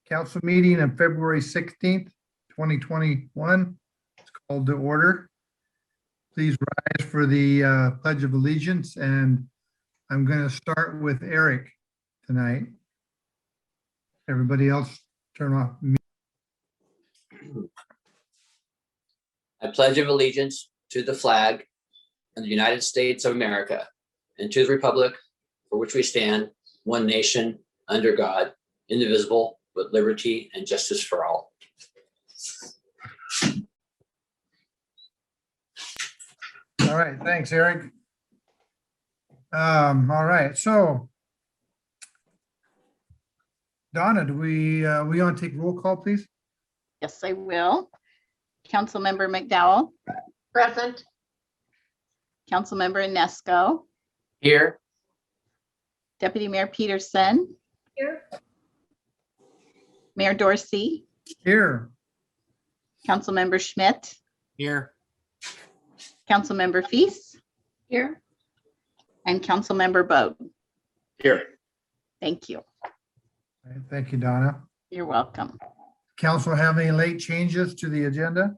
Council meeting on February 16th, 2021. It's called to order. Please rise for the Pledge of Allegiance, and I'm going to start with Eric tonight. Everybody else turn off. I pledge of allegiance to the flag of the United States of America and to the republic for which we stand, one nation, under God, indivisible, with liberty and justice for all. All right, thanks, Eric. All right, so Donna, do we want to take roll call, please? Yes, I will. Councilmember McDowell, Present. Councilmember Inesco, Here. Deputy Mayor Peterson, Here. Mayor Dorsey, Here. Councilmember Schmidt, Here. Councilmember Feast, Here. and Councilmember Bode. Here. Thank you. All right, thank you, Donna. You're welcome. Council have any late changes to the agenda?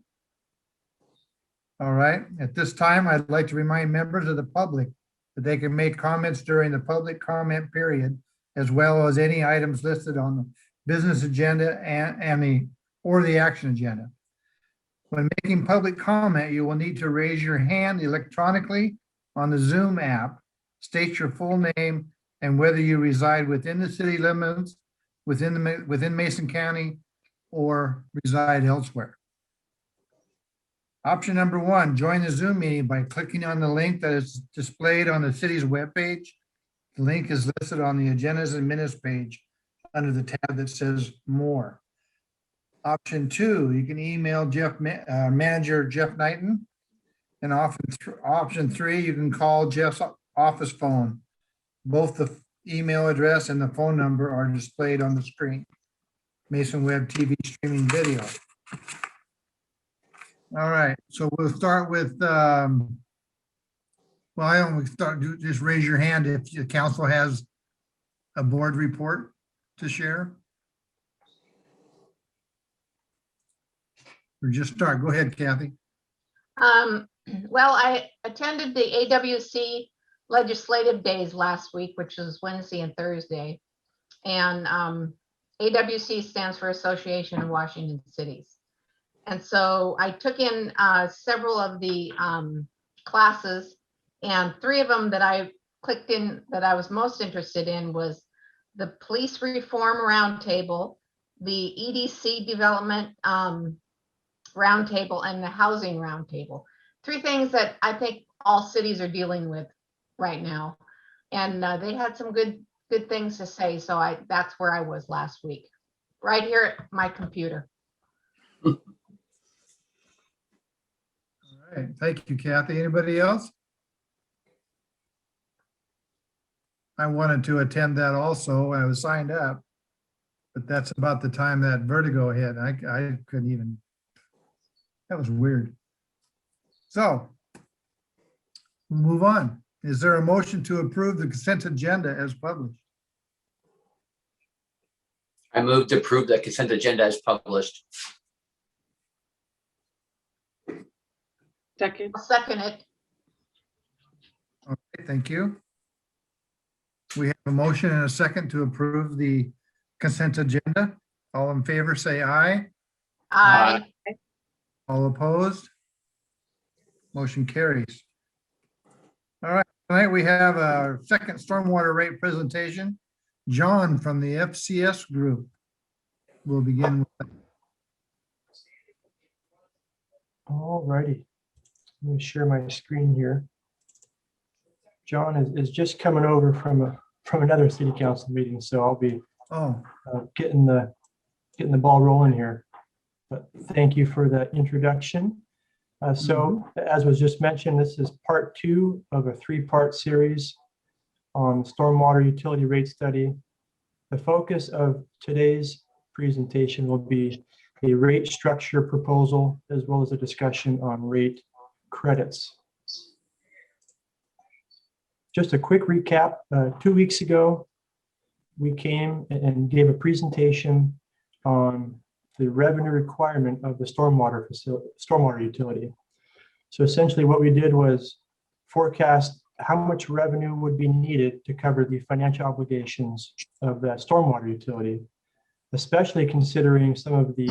All right, at this time, I'd like to remind members of the public that they can make comments during the public comment period, as well as any items listed on the business agenda and the action agenda. When making public comment, you will need to raise your hand electronically on the Zoom app, state your full name and whether you reside within the city limits, within Mason County, or reside elsewhere. Option number one, join the Zoom meeting by clicking on the link that is displayed on the city's webpage. The link is listed on the agendas and minutes page under the tab that says more. Option two, you can email Manager Jeff Knighton. And option three, you can call Jeff's office phone. Both the email address and the phone number are displayed on the screen. Mason Web TV streaming video. All right, so we'll start with, well, I don't start, just raise your hand if the council has a board report to share. Or just start, go ahead, Kathy. Well, I attended the AWC Legislative Days last week, which was Wednesday and Thursday. And AWC stands for Association of Washington Cities. And so I took in several of the classes, and three of them that I clicked in that I was most interested in was the Police Reform Roundtable, the EDC Development Roundtable, and the Housing Roundtable. Three things that I think all cities are dealing with right now. And they had some good things to say. So that's where I was last week, right here at my computer. All right, thank you, Kathy. Anybody else? I wanted to attend that also. I was signed up, but that's about the time that vertigo hit. I couldn't even, that was weird. So we'll move on. Is there a motion to approve the consent agenda as published? I move to approve the consent agenda as published. Second. I'll second it. Okay, thank you. We have a motion and a second to approve the consent agenda. All in favor, say aye. Aye. All opposed? Motion carries. All right, tonight we have a second stormwater rate presentation. John from the FCS group will begin with that. All righty. Let me share my screen here. John is just coming over from another city council meeting, so I'll be getting the ball rolling here. But thank you for that introduction. So as was just mentioned, this is part 2 of a 3-part series on stormwater utility rate study. The focus of today's presentation will be a rate structure proposal, as well as a discussion on rate credits. Just a quick recap. 2 weeks ago, we came and gave a presentation on the revenue requirement of the stormwater utility. So essentially what we did was forecast how much revenue would be needed to cover the financial obligations of that stormwater utility, especially considering some of the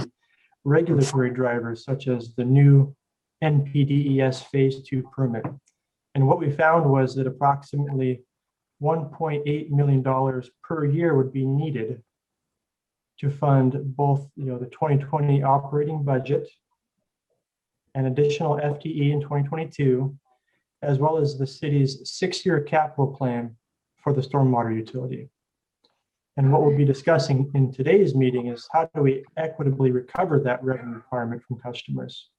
regulatory drivers such as the new NPDES Phase 2 permit. And what we found was that approximately $1.8 million per year would be needed to fund both, the 2020 operating budget, an additional FTE in 2022, as well as the city's 6-year capital plan for the stormwater utility. And what we'll be discussing in today's meeting is how do we equitably recover that revenue requirement from customers?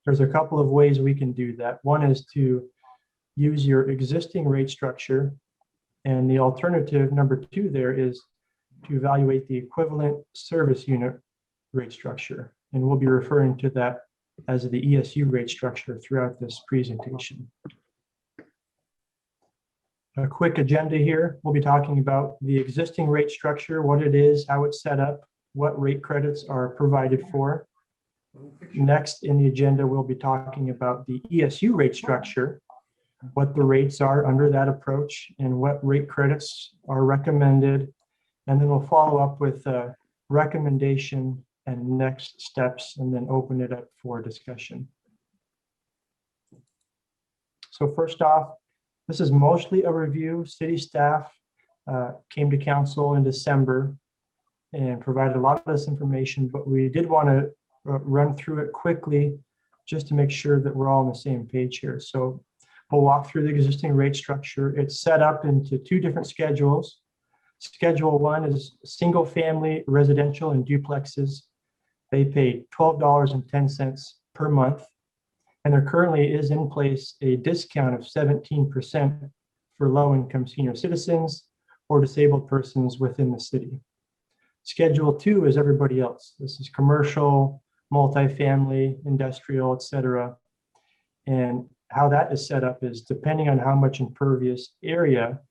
There's a couple of ways we can do that. One is to use your existing rate structure, and the alternative, number 2 there, is to evaluate the equivalent service unit rate structure. And we'll be referring to that as the ESU rate structure throughout this presentation. A quick agenda here. We'll be talking about the existing rate structure, what it is, how it's set up, what rate credits are provided for. Next in the agenda, we'll be talking about the ESU rate structure, what the rates are under that approach, and what rate credits are recommended. And then we'll follow up with a recommendation and next steps, and then open it up for discussion. So first off, this is mostly a review. City staff came to council in December and provided a lot of this information, but we did want to run through it quickly just to make sure that we're all on the same page here. So we'll walk through the existing rate structure. It's set up into 2 different schedules. Schedule 1 is single family residential and duplexes. They pay $12.10 per month. And there currently is in place a discount of 17% for low-income senior citizens or disabled persons within the city. Schedule 2 is everybody else. This is commercial, multifamily, industrial, etc. And how that is set up is depending on how much impervious area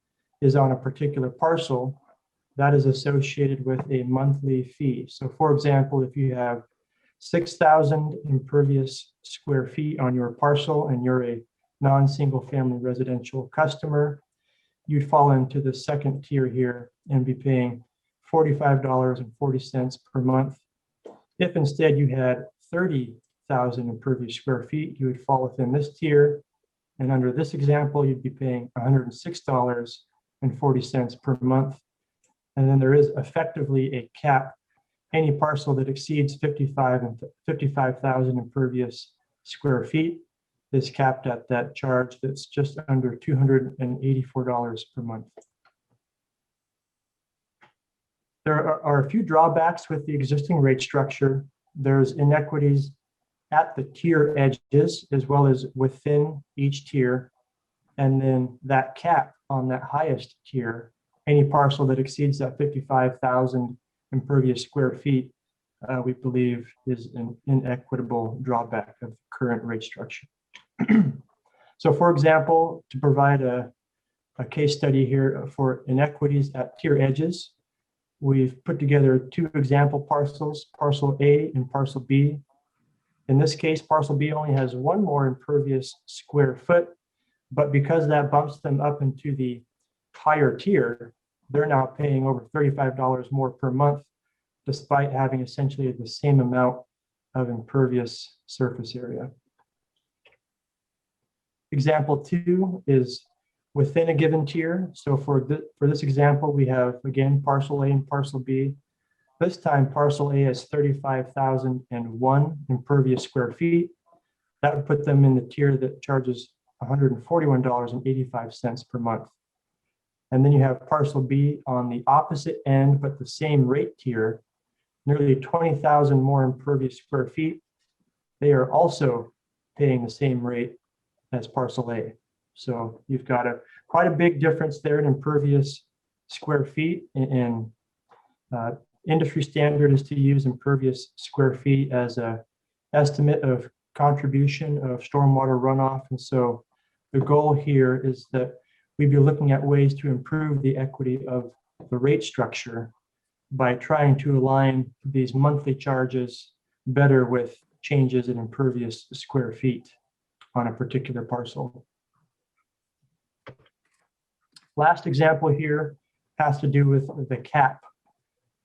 is on a particular parcel, that is associated with a monthly fee. So for example, if you have 6,000 impervious square feet on your parcel and you're a non-single family residential customer, you'd fall into the second tier here and be paying $45.40 per month. If instead you had 30,000 impervious square feet, you would fall within this tier. And under this example, you'd be paying $106.40 per month. And then there is effectively a cap. Any parcel that exceeds 55,000 impervious square feet is capped at that charge that's just under $284 per month. There are a few drawbacks with the existing rate structure. There's inequities at the tier edges as well as within each tier. And then that cap on that highest tier, any parcel that exceeds that 55,000 impervious square feet, we believe is an inequitable drawback of current rate structure. So for example, to provide a case study here for inequities at tier edges, we've put together 2 example parcels, parcel A and parcel B. In this case, parcel B only has 1 more impervious square foot, but because that bumps them up into the higher tier, they're now paying over $35 more per month, despite having essentially the same amount of impervious surface area. Example 2 is within a given tier. So for this example, we have, again, parcel A and parcel B. This time, parcel A has 35,001 impervious square feet. That would put them in the tier that charges $141.85 per month. And then you have parcel B on the opposite end, but the same rate tier, nearly 20,000 more impervious square feet. They are also paying the same rate as parcel A. So you've got quite a big difference there in impervious square feet. And industry standard is to use impervious square feet as an estimate of contribution of stormwater runoff. And so the goal here is that we'd be looking at ways to improve the equity of the rate structure by trying to align these monthly charges better with changes in impervious square feet on a particular parcel. Last example here has to do with the cap.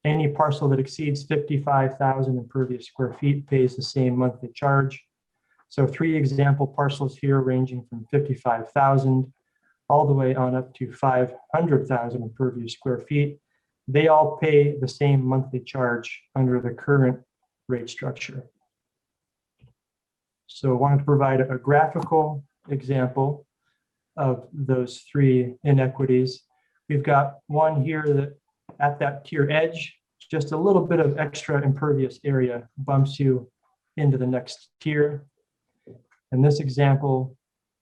Any parcel that exceeds 55,000 impervious square feet pays the same monthly charge. So 3 example parcels here ranging from 55,000 all the way on up to 500,000 impervious square feet. They all pay the same monthly charge under the current rate structure. So I wanted to provide a graphical example of those 3 inequities. We've got one here that at that tier edge, just a little bit of extra impervious area bumps you into the next tier. In this example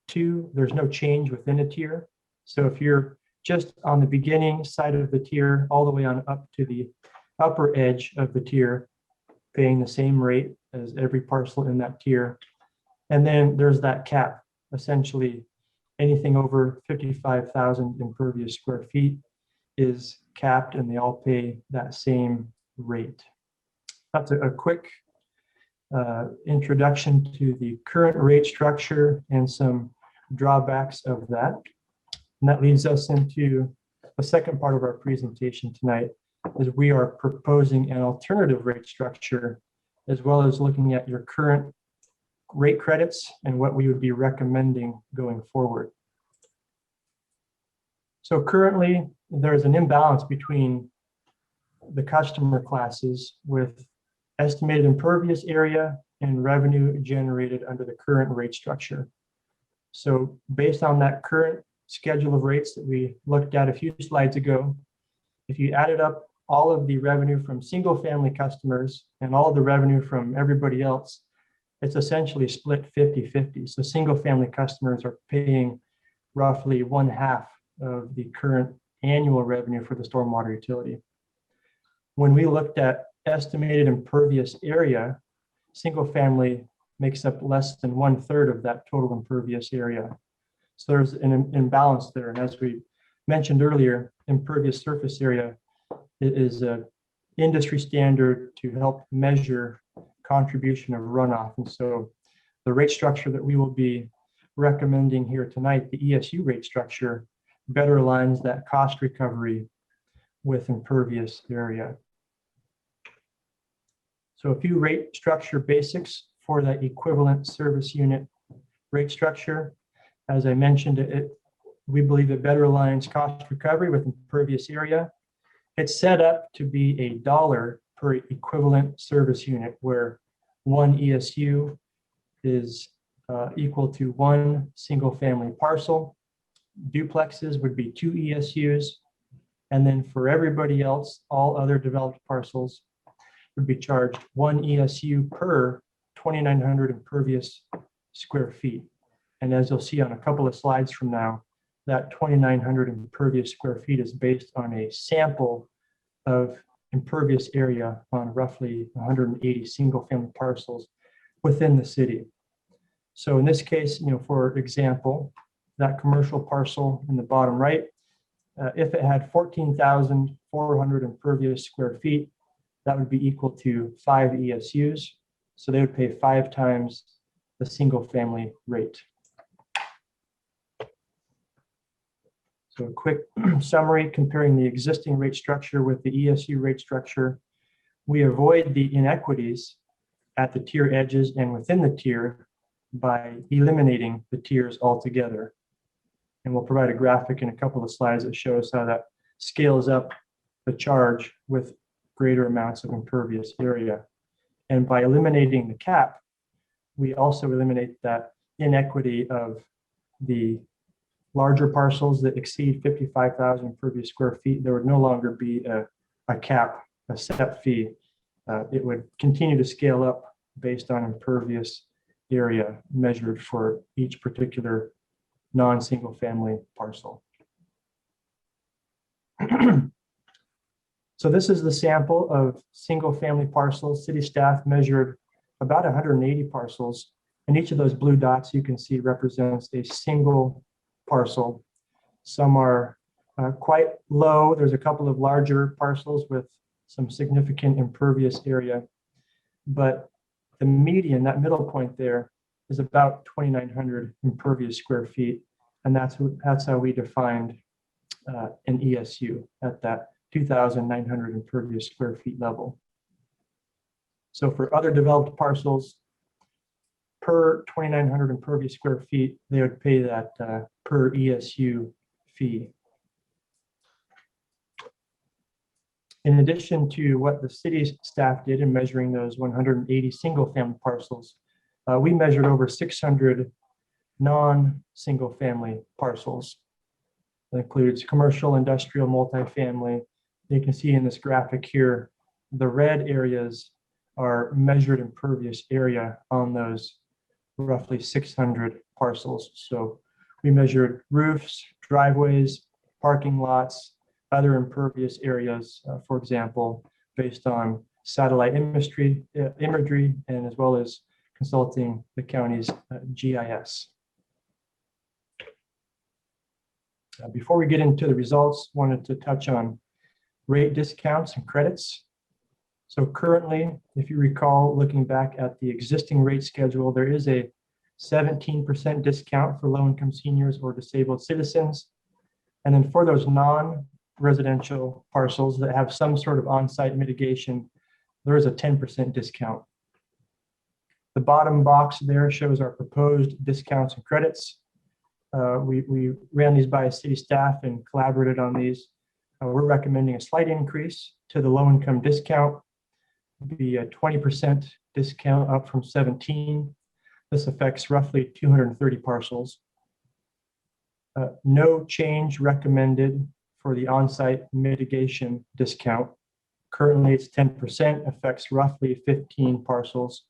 2, there's no change within a tier. So if you're just on the beginning side of the tier, all the way on up to the upper edge of the tier, paying the same rate as every parcel in that tier. And then there's that cap, essentially anything over 55,000 impervious square feet is capped, and they all pay that same rate. That's a quick introduction to the current rate structure and some drawbacks of that. And that leads us into the second part of our presentation tonight, is we are proposing an alternative rate structure, as well as looking at your current rate credits and what we would be recommending going forward. So currently, there's an imbalance between the customer classes with estimated impervious area and revenue generated under the current rate structure. So based on that current schedule of rates that we looked at a few slides ago, if you added up all of the revenue from single family customers and all of the revenue from everybody else, it's essentially split 50-50. So single family customers are paying roughly 1/2 of the current annual revenue for the stormwater utility. When we looked at estimated impervious area, single family makes up less than 1/3 of that total impervious area. So there's an imbalance there. And as we mentioned earlier, impervious surface area is an industry standard to help measure contribution of runoff. And so the rate structure that we will be recommending here tonight, the ESU rate structure, better aligns that cost recovery with impervious area. So a few rate structure basics for that equivalent service unit rate structure. As I mentioned, we believe it better aligns cost recovery with impervious area. It's set up to be $1 per equivalent service unit, where 1 ESU is equal to 1 single family parcel. Duplexes would be 2 ESUs. And then for everybody else, all other developed parcels would be charged 1 ESU per 2,900 impervious square feet. And as you'll see on a couple of slides from now, that 2,900 impervious square feet is based on a sample of impervious area on roughly 180 single family parcels within the city. So in this case, for example, that commercial parcel in the bottom right, if it had 14,400 impervious square feet, that would be equal to 5 ESUs. So they would pay 5 times the single family rate. So a quick summary comparing the existing rate structure with the ESU rate structure. We avoid the inequities at the tier edges and within the tier by eliminating the tiers altogether. And we'll provide a graphic in a couple of slides that shows how that scales up the charge with greater amounts of impervious area. And by eliminating the cap, we also eliminate that inequity of the larger parcels that exceed 55,000 impervious square feet. There would no longer be a cap, a set fee. It would continue to scale up based on impervious area measured for each particular non-single family parcel. So this is the sample of single family parcels. City staff measured about 180 parcels, and each of those blue dots you can see represents a single parcel. Some are quite low. There's a couple of larger parcels with some significant impervious area. But the median, that middle point there, is about 2,900 impervious square feet. And that's how we defined an ESU at that 2,900 impervious square feet level. So for other developed parcels, per 2,900 impervious square feet, they would pay that per ESU fee. In addition to what the city's staff did in measuring those 180 single-family parcels, we measured over 600 non-single-family parcels. That includes commercial, industrial, multifamily. You can see in this graphic here, the red areas are measured impervious area on those roughly 600 parcels. So we measured roofs, driveways, parking lots, other impervious areas, for example, based on satellite imagery, and as well as consulting the county's GIS. Before we get into the results, wanted to touch on rate discounts and credits. So currently, if you recall, looking back at the existing rate schedule, there is a 17% discount for low-income seniors or disabled citizens. And then for those non-residential parcels that have some sort of on-site mitigation, there is a 10% discount. The bottom box there shows our proposed discounts and credits. We ran these by city staff and collaborated on these. We're recommending a slight increase to the low-income discount, be a 20% discount up from 17. This affects roughly 230 parcels. No change recommended for the on-site mitigation discount. Currently, it's 10%, affects roughly 15 parcels.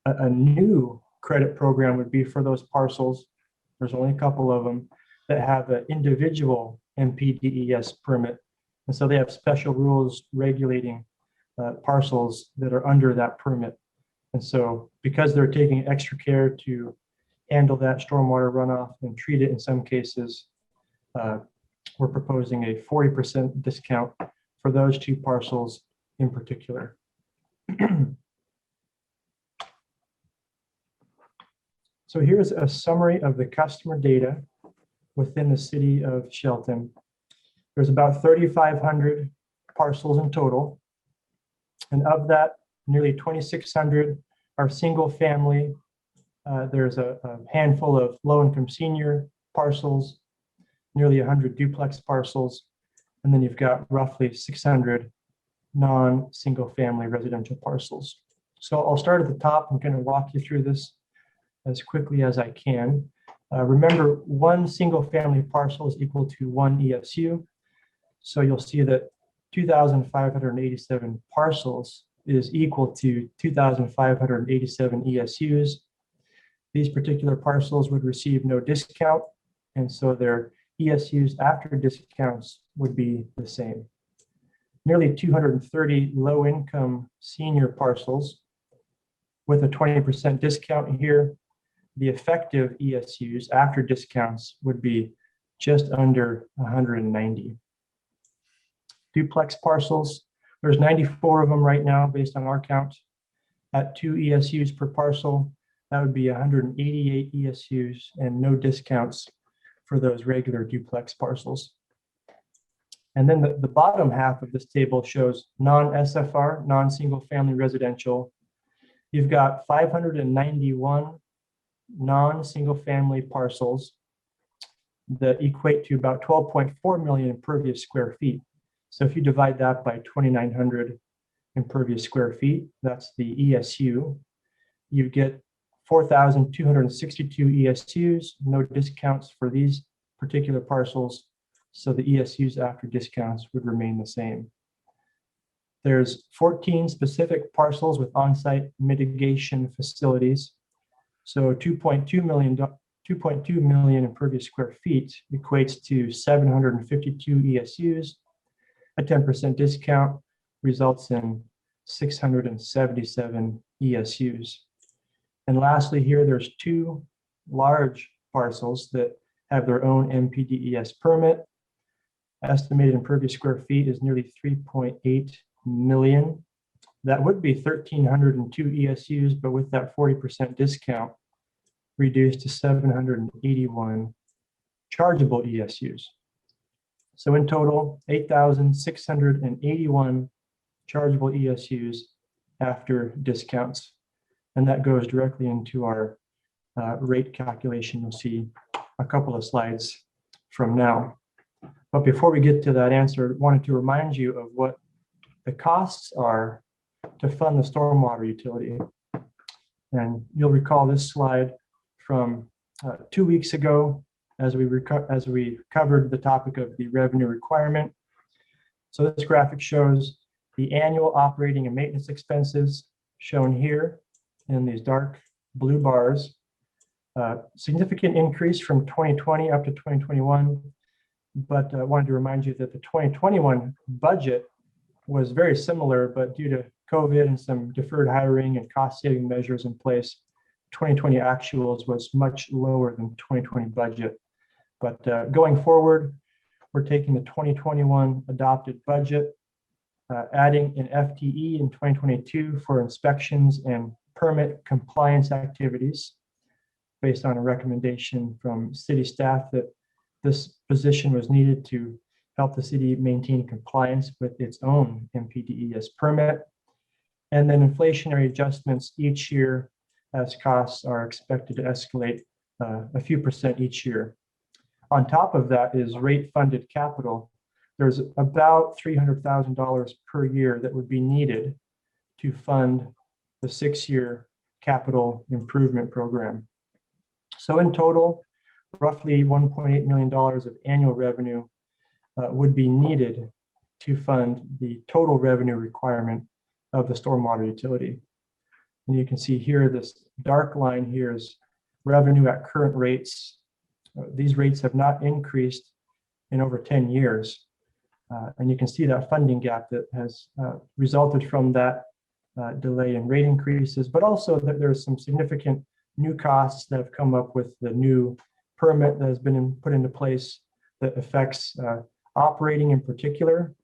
A new credit program would be for those parcels, there's only a couple of them, that have an individual MPDES permit. And so they have special rules regulating parcels that are under that permit. And so because they're taking extra care to handle that stormwater runoff and treat it in some cases, we're proposing a 40% discount for those two parcels in particular. So here's a summary of the customer data within the city of Shelton. There's about 3,500 parcels in total. And of that, nearly 2,600 are single family. There's a handful of low-income senior parcels, nearly 100 duplex parcels, and then you've got roughly 600 non-single family residential parcels. So I'll start at the top and kind of walk you through this as quickly as I can. Remember, one single family parcel is equal to one ESU. So you'll see that 2,587 parcels is equal to 2,587 ESUs. These particular parcels would receive no discount, and so their ESUs after discounts would be the same. Nearly 230 low-income senior parcels with a 20% discount here. The effective ESUs after discounts would be just under 190. Duplex parcels, there's 94 of them right now based on our count. At 2 ESUs per parcel, that would be 188 ESUs and no discounts for those regular duplex parcels. And then the bottom half of this table shows non-SFR, non-single family residential. You've got 591 non-single family parcels that equate to about 12.4 million impervious square feet. So if you divide that by 2,900 impervious square feet, that's the ESU, you get 4,262 ESUs, no discounts for these particular parcels. So the ESUs after discounts would remain the same. There's 14 specific parcels with on-site mitigation facilities. So 2.2 million impervious square feet equates to 752 ESUs. A 10% discount results in 677 ESUs. And lastly here, there's 2 large parcels that have their own MPDES permit. Estimated impervious square feet is nearly 3.8 million. That would be 1,302 ESUs, but with that 40% discount, reduced to 781 chargeable ESUs. So in total, 8,681 chargeable ESUs after discounts. And that goes directly into our rate calculation. You'll see a couple of slides from now. But before we get to that answer, I wanted to remind you of what the costs are to fund the stormwater utility. And you'll recall this slide from 2 weeks ago as we covered the topic of the revenue requirement. So this graphic shows the annual operating and maintenance expenses shown here in these dark blue bars. Significant increase from 2020 up to 2021. But I wanted to remind you that the 2021 budget was very similar, but due to COVID and some deferred hiring and cost saving measures in place, 2020 actuals was much lower than 2020 budget. But going forward, we're taking the 2021 adopted budget, adding an FTE in 2022 for inspections and permit compliance activities based on a recommendation from city staff that this position was needed to help the city maintain compliance with its own MPDES permit. And then inflationary adjustments each year as costs are expected to escalate a few percent each year. On top of that is rate-funded capital. There's about $300,000 per year that would be needed to fund the 6-year capital improvement program. So in total, roughly $1.8 million of annual revenue would be needed to fund the total revenue requirement of the stormwater utility. And you can see here, this dark line here is revenue at current rates. These rates have not increased in over 10 years. And you can see that funding gap that has resulted from that delay in rate increases, but also that there's some significant new costs that have come up with the new permit that has been put into place that affects operating in particular,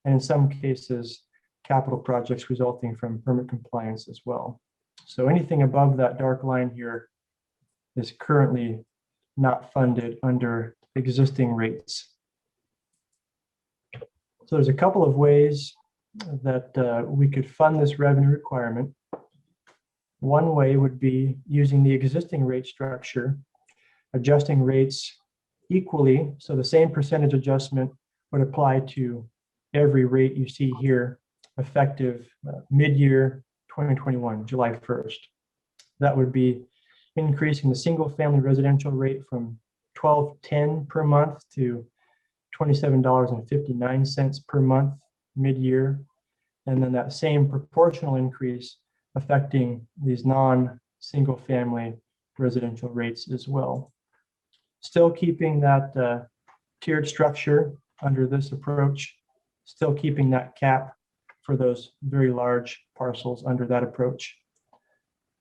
and in some cases, capital projects resulting from permit compliance as well. So anything above that dark line here is currently not funded under existing rates. So there's a couple of ways that we could fund this revenue requirement. One way would be using the existing rate structure, adjusting rates equally. So the same percentage adjustment would apply to every rate you see here, effective mid-year 2021, July 1st. That would be increasing the single family residential rate from $12.10 per month to $27.59 per month mid-year. And then that same proportional increase affecting these non-single family residential rates as well. Still keeping that tiered structure under this approach, still keeping that cap for those very large parcels under that approach.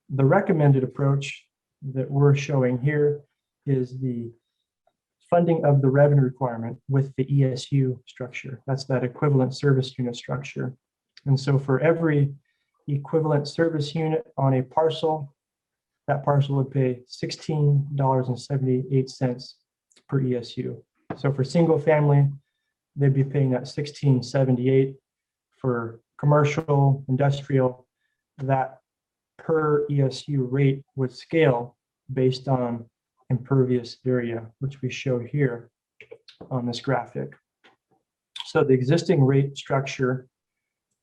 The recommended approach that we're showing here is the funding of the revenue requirement with the ESU structure. That's that equivalent service unit structure. And so for every equivalent service unit on a parcel, that parcel would pay $16.78 per ESU. So for single family, they'd be paying that $16.78. For commercial, industrial, that per ESU rate would scale based on impervious area, which we show here on this graphic. So the existing rate structure,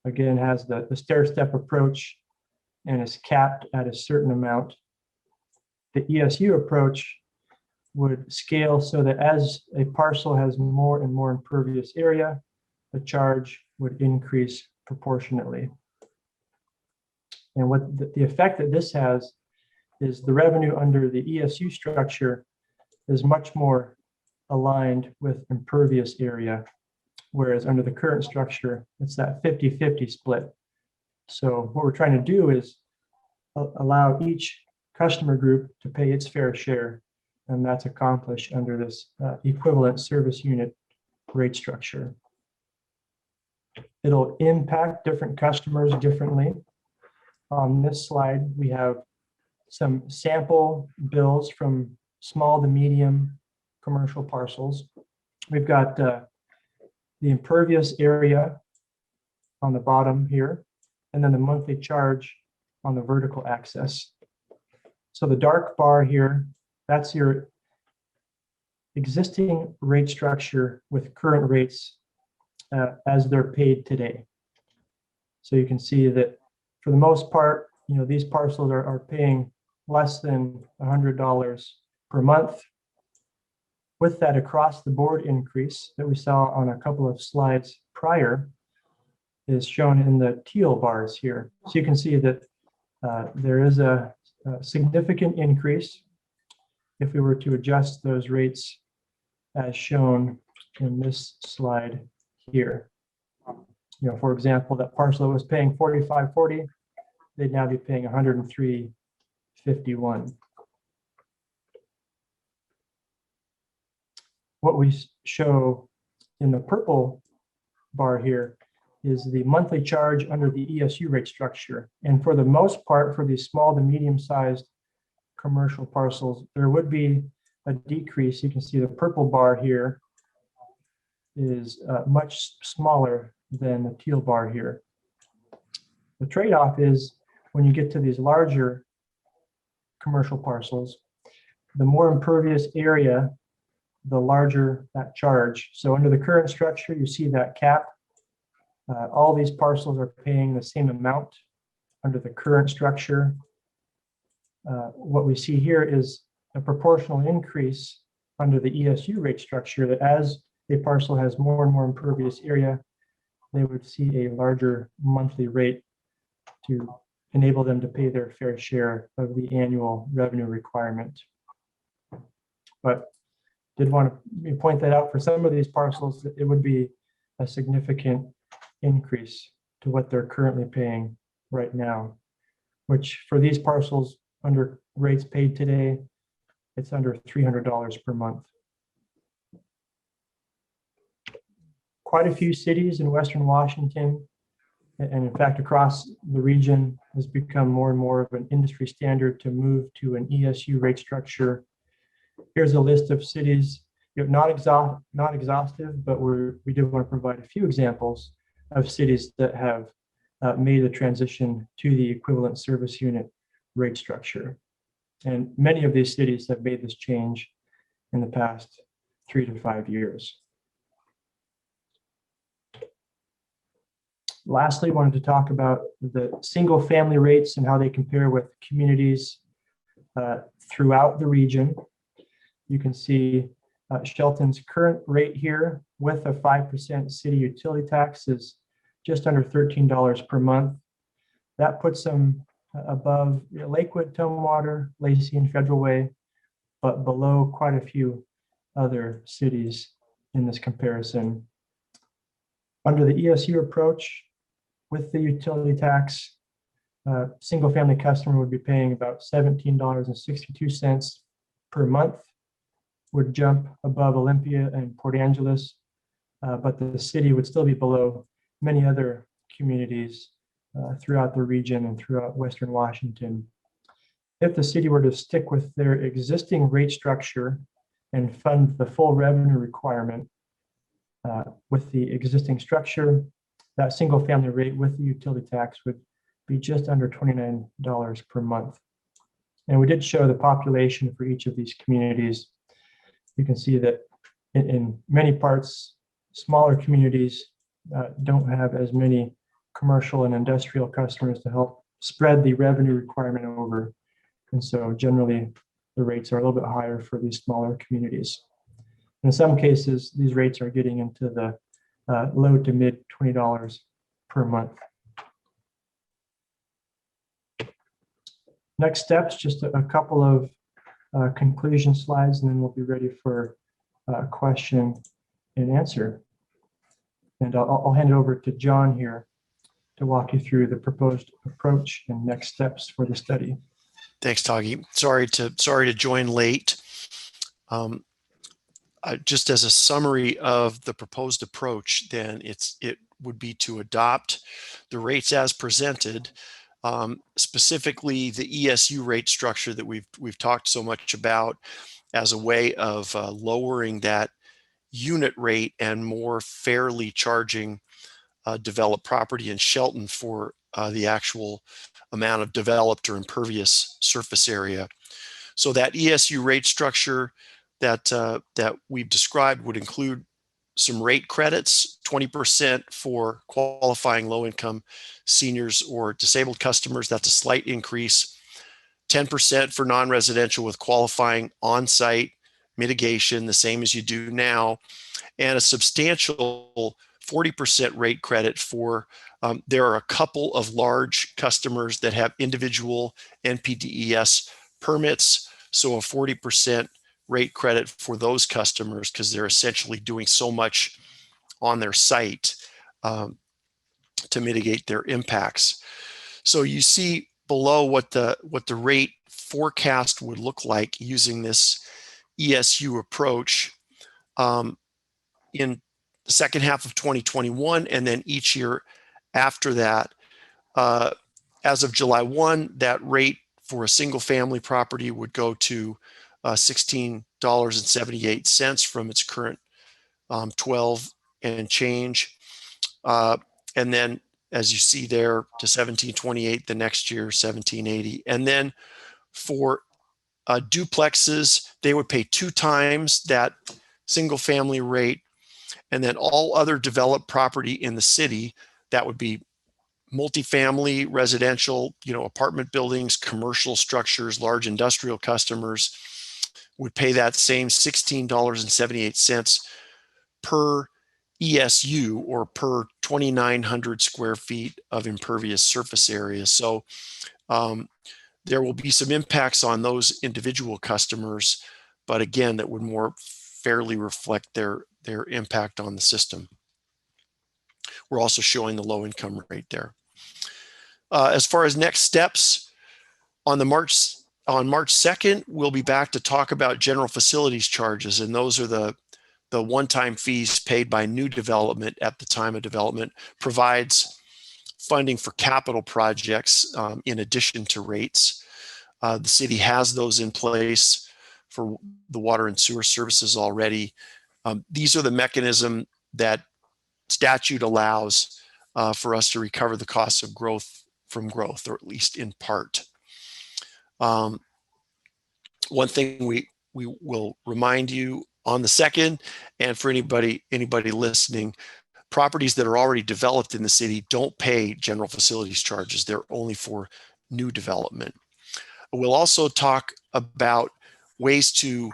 again, has the stair-step approach and is capped at a certain amount. The ESU approach would scale so that as a parcel has more and more impervious area, the charge would increase proportionately. And what the effect that this has is the revenue under the ESU structure is much more aligned with impervious area, whereas under the current structure, it's that 50-50 split. So what we're trying to do is allow each customer group to pay its fair share, and that's accomplished under this equivalent service unit rate structure. It'll impact different customers differently. On this slide, we have some sample bills from small to medium commercial parcels. We've got the impervious area on the bottom here, and then the monthly charge on the vertical axis. So the dark bar here, that's your existing rate structure with current rates as they're paid today. So you can see that for the most part, these parcels are paying less than $100 per month. With that across the board increase that we saw on a couple of slides prior is shown in the teal bars here. So you can see that there is a significant increase if we were to adjust those rates as shown in this slide here. For example, that parcel that was paying $45.40, they'd now be paying $103.51. What we show in the purple bar here is the monthly charge under the ESU rate structure. And for the most part, for these small to medium-sized commercial parcels, there would be a decrease. You can see the purple bar here is much smaller than the teal bar here. The trade-off is when you get to these larger commercial parcels, the more impervious area, the larger that charge. So under the current structure, you see that cap. All these parcels are paying the same amount under the current structure. What we see here is a proportional increase under the ESU rate structure, that as a parcel has more and more impervious area, they would see a larger monthly rate to enable them to pay their fair share of the annual revenue requirement. But did want to point that out, for some of these parcels, it would be a significant increase to what they're currently paying right now, which for these parcels under rates paid today, it's under $300 per month. Quite a few cities in Western Washington, and in fact across the region, has become more and more of an industry standard to move to an ESU rate structure. Here's a list of cities, not exhaustive, but we do want to provide a few examples of cities that have made the transition to the equivalent service unit rate structure. And many of these cities have made this change in the past 3 to 5 years. Lastly, I wanted to talk about the single family rates and how they compare with communities throughout the region. You can see Shelton's current rate here with a 5% city utility tax is just under $13 per month. That puts them above Lakewood, Stormwater, Lacey, and Federal Way, but below quite a few other cities in this comparison. Under the ESU approach, with the utility tax, single family customer would be paying about $17.62 per month, would jump above Olympia and Port Angeles, but the city would still be below many other communities throughout the region and throughout Western Washington. If the city were to stick with their existing rate structure and fund the full revenue requirement with the existing structure, that single family rate with the utility tax would be just under $29 per month. And we did show the population for each of these communities. You can see that in many parts, smaller communities don't have as many commercial and industrial customers to help spread the revenue requirement over. And so generally, the rates are a little bit higher for these smaller communities. In some cases, these rates are getting into the low to mid $20 per month. Next steps, just a couple of conclusion slides, and then we'll be ready for question and answer. And I'll hand it over to John here to walk you through the proposed approach and next steps for the study. Thanks, Toggy. Sorry to join late. just as a summary of the proposed approach, then it would be to adopt the rates as presented, specifically the ESU rate structure that we've talked so much about, as a way of lowering that unit rate and more fairly charging developed property in Shelton for the actual amount of developed or impervious surface area. So that ESU rate structure that we've described would include some rate credits, 20% for qualifying low-income seniors or disabled customers. That's a slight increase. 10% for non-residential with qualifying on-site mitigation, the same as you do now, and a substantial 40% rate credit for, there are a couple of large customers that have individual NPDES permits, so a 40% rate credit for those customers because they're essentially doing so much on their site to mitigate their impacts. So you see below what the rate forecast would look like using this ESU approach in the second half of 2021, and then each year after that. As of July 1, that rate for a single family property would go to $16.78 from its current 12 and change. And then, as you see there, to $17.28 the next year, $17.80. And then for duplexes, they would pay 2 times that single family rate. And then all other developed property in the city, that would be multifamily, residential, apartment buildings, commercial structures, large industrial customers, would pay that same $16.78 per ESU, or per 2,900 square feet of impervious surface area. So there will be some impacts on those individual customers, but again, that would more fairly reflect their impact on the system. We're also showing the low income rate there. As far as next steps, on March 2nd, we'll be back to talk about general facilities charges, and those are the one-time fees paid by new development at the time of development. Provides funding for capital projects in addition to rates. The city has those in place for the water and sewer services already. These are the mechanism that statute allows for us to recover the costs of growth from growth, or at least in part. One thing we will remind you on the 2nd, and for anybody listening, properties that are already developed in the city don't pay general facilities charges. They're only for new development. We'll also talk about ways to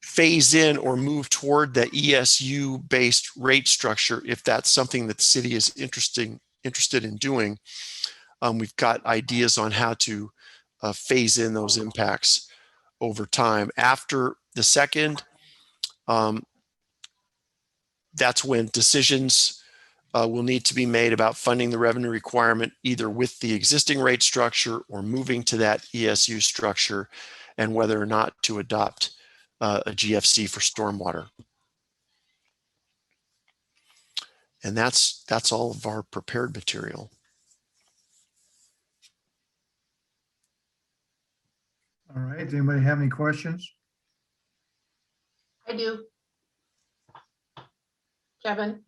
phase in or move toward the ESU-based rate structure if that's something that the city is interested in doing. We've got ideas on how to phase in those impacts over time. After the 2nd, that's when decisions will need to be made about funding the revenue requirement, either with the existing rate structure or moving to that ESU structure, and whether or not to adopt a GFC for stormwater. And that's all of our prepared material. All right, does anybody have any questions? I do. Kevin,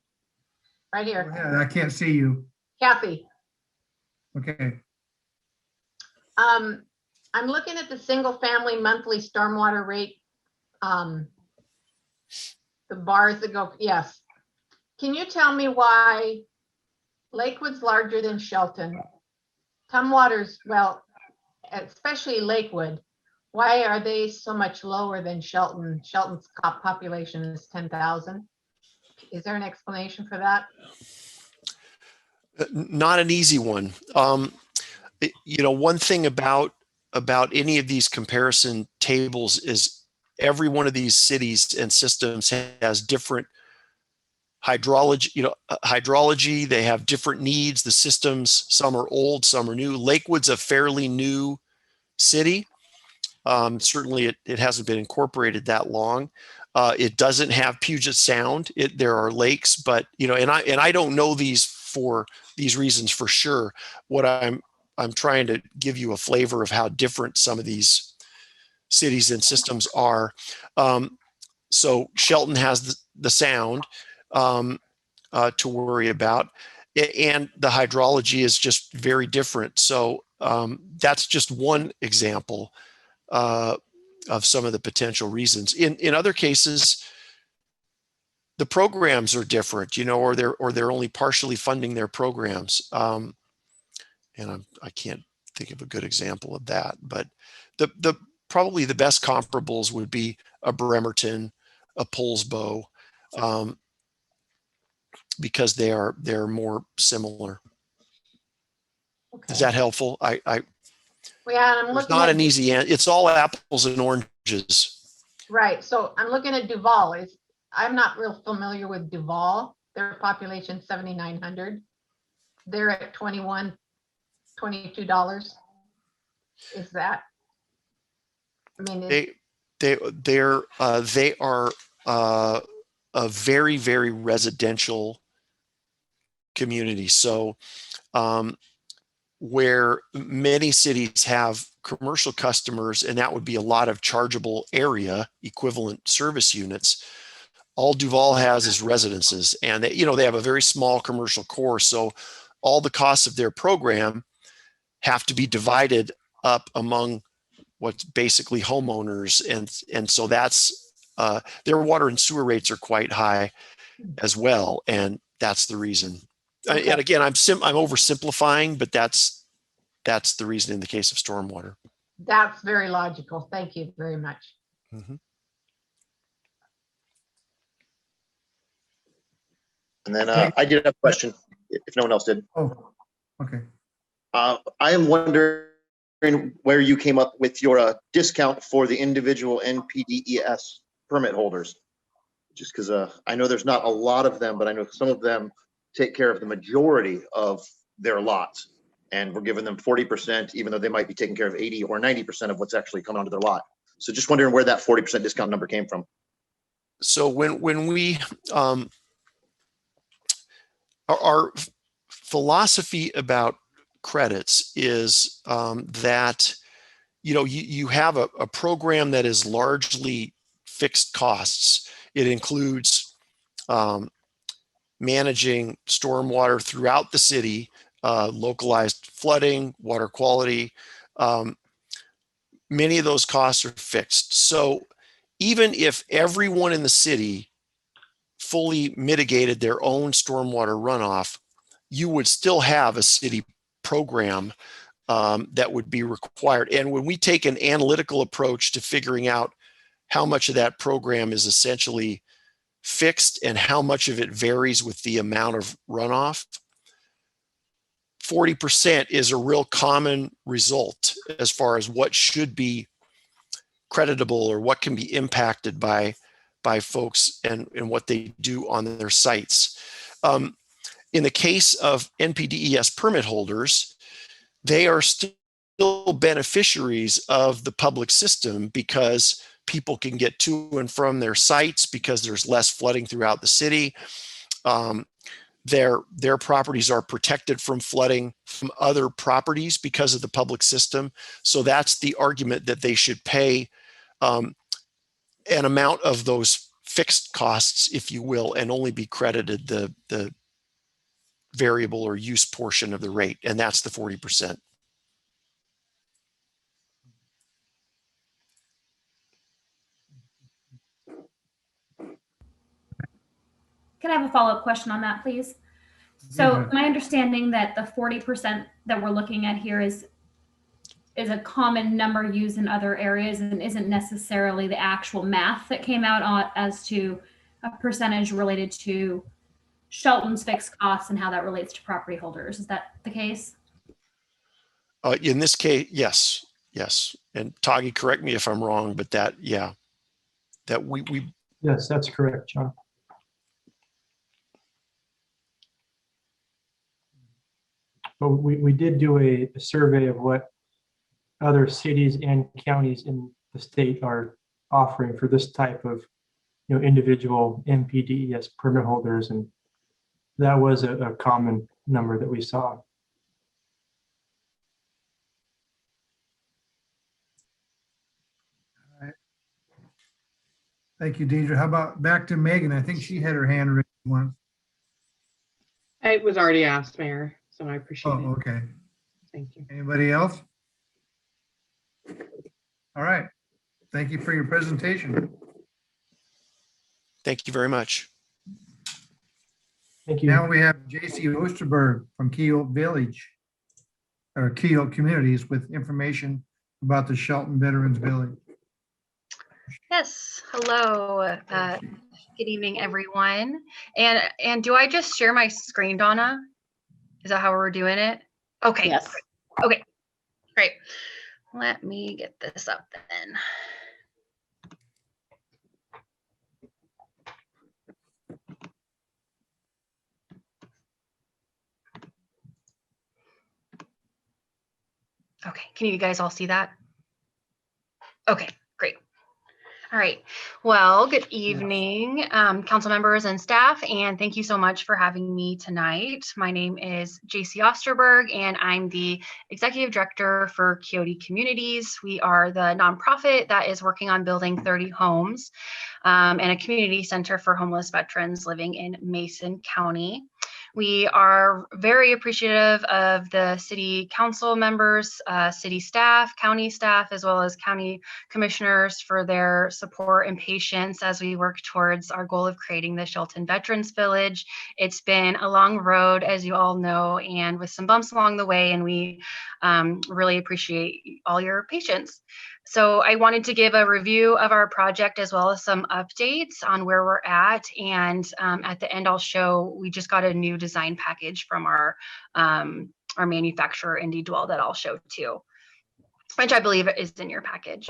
right Go here. ahead, I can't see you. Kathy, Okay, I'm looking at the single family monthly stormwater rate. The bars that go, yes. Can you tell me why Lakewood's larger than Shelton? Tumwater's, well, especially Lakewood, why are they so much lower than Shelton? Shelton's population is 10,000. Is there an explanation for that? Not an easy one. One thing about any of these comparison tables is every one of these cities and systems has different hydrology. They have different needs. The systems, some are old, some are new. Lakewood's a fairly new city. Certainly it hasn't been incorporated that long. It doesn't have Puget Sound. There are lakes, but and I don't know these for these reasons for sure. What I'm trying to give you a flavor of how different some of these cities and systems are. So Shelton has the sound to worry about, and the hydrology is just very different. So that's just one example of some of the potential reasons. In other cases, the programs are different, or they're only partially funding their programs. And I can't think of a good example of that, but the probably the best comparables would be a Bremerton, a Poulsbo, because they're more similar. Okay. Is that helpful? Yeah, I'm There's looking not at, an easy answer. It's all apples and oranges. right, so I'm looking at Duval. I'm not real familiar with Duval. Their population 7,900. They're at $22. Is that? I mean, They are a very, very residential community. So where many cities have commercial customers, and that would be a lot of chargeable area equivalent service units, all Duval has is residences, and they have a very small commercial core. So all the costs of their program have to be divided up among what's basically homeowners, and so that's their water and sewer rates are quite high as well, and that's the reason. Okay. And again, I'm oversimplifying, but that's the reason in the case of stormwater. that's very logical. Thank you very much. Mhm. And then I did have a question, if no one else did. Oh, okay. I am wondering where you came up with your discount for the individual NPDES permit holders. Just because I know there's not a lot of them, but I know some of them take care of the majority of their lots. And we're giving them 40%, even though they might be taking care of 80 or 90% of what's actually coming onto their lot. So just wondering where that 40% discount number came from. So when we our philosophy about credits is that you have a program that is largely fixed costs. It includes managing stormwater throughout the city, localized flooding, water quality. Many of those costs are fixed. So even if everyone in the city fully mitigated their own stormwater runoff, you would still have a city program that would be required. And when we take an analytical approach to figuring out how much of that program is essentially fixed and how much of it varies with the amount of runoff, 40% is a real common result as far as what should be creditable or what can be impacted by folks and what they do on their sites. In the case of NPDES permit holders, they are still beneficiaries of the public system because people can get to and from their sites because there's less flooding throughout the city. Their properties are protected from flooding from other properties because of the public system. So that's the argument that they should pay an amount of those fixed costs, if you will, and only be credited the variable or use portion of the rate, and that's the 40%. Can I have a follow-up question on that, please? So my understanding that the 40% that we're looking at here is a common number used in other areas and isn't necessarily the actual math that came out as to a percentage related to Shelton's fixed costs and how that relates to property holders. Is that the case? In this case, yes. And Tagi, correct me if I'm wrong, but that we Yes, that's correct, John. But we did do a survey of what other cities and counties in the state are offering for this type of individual NPDES permit holders, and that was a common number that we saw. Thank you, Deidre. How about back to Megan? I think she had her hand raised once. It was already asked, Mayor, so I appreciate Oh, it. okay. Thank you. Anybody else? All right. Thank you for your presentation. Thank you very much. Thank you. Now we have J.C. Osterberg from Keel Village, or Keel Communities, with information about the Shelton Veterans Village. Yes, hello. Good evening, everyone. And do I just share my screen, Donna? Is that how we're doing it? Okay. Yes. Okay, great. Let me get this up then. Okay, can you guys all see that? Okay, great. All right. Well, good evening, council members and staff, and thank you so much for having me tonight. My name is J.C. Osterberg, and I'm the Executive Director for Coyote Communities. We are the nonprofit that is working on building 30 homes and a community center for homeless veterans living in Mason County. We are very appreciative of the city council members, city staff, county staff, as well as county commissioners for their support and patience as we work towards our goal of creating the Shelton Veterans Village. It's been a long road, as you all know, and with some bumps along the way, and we really appreciate all your patience. So I wanted to give a review of our project as well as some updates on where we're at. And at the end, I'll show, we just got a new design package from our manufacturer, Indie Dwell, that I'll show too, which I believe is in your package.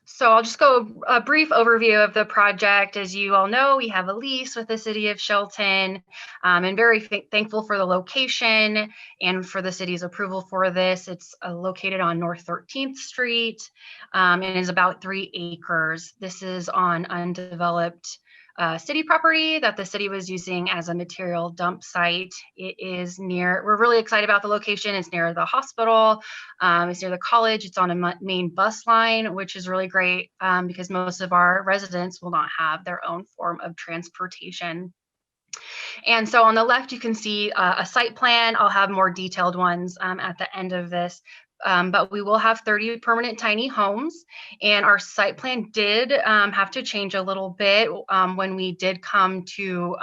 So I'll just go a brief overview of the project. As you all know, we have a lease with the city of Shelton, and very thankful for the location and for the city's approval for this. It's located on North 13th Street and is about 3 acres. This is on undeveloped city property that the city was using as a material dump site. It is near, we're really excited about the location. It's near the hospital, it's near the college, it's on a main bus line, which is really great because most of our residents will not have their own form of transportation. And so on the left, you can see a site plan. I'll have more detailed ones at the end of this. But we will have 30 permanent tiny homes, and our site plan did have to change a little bit when we did come to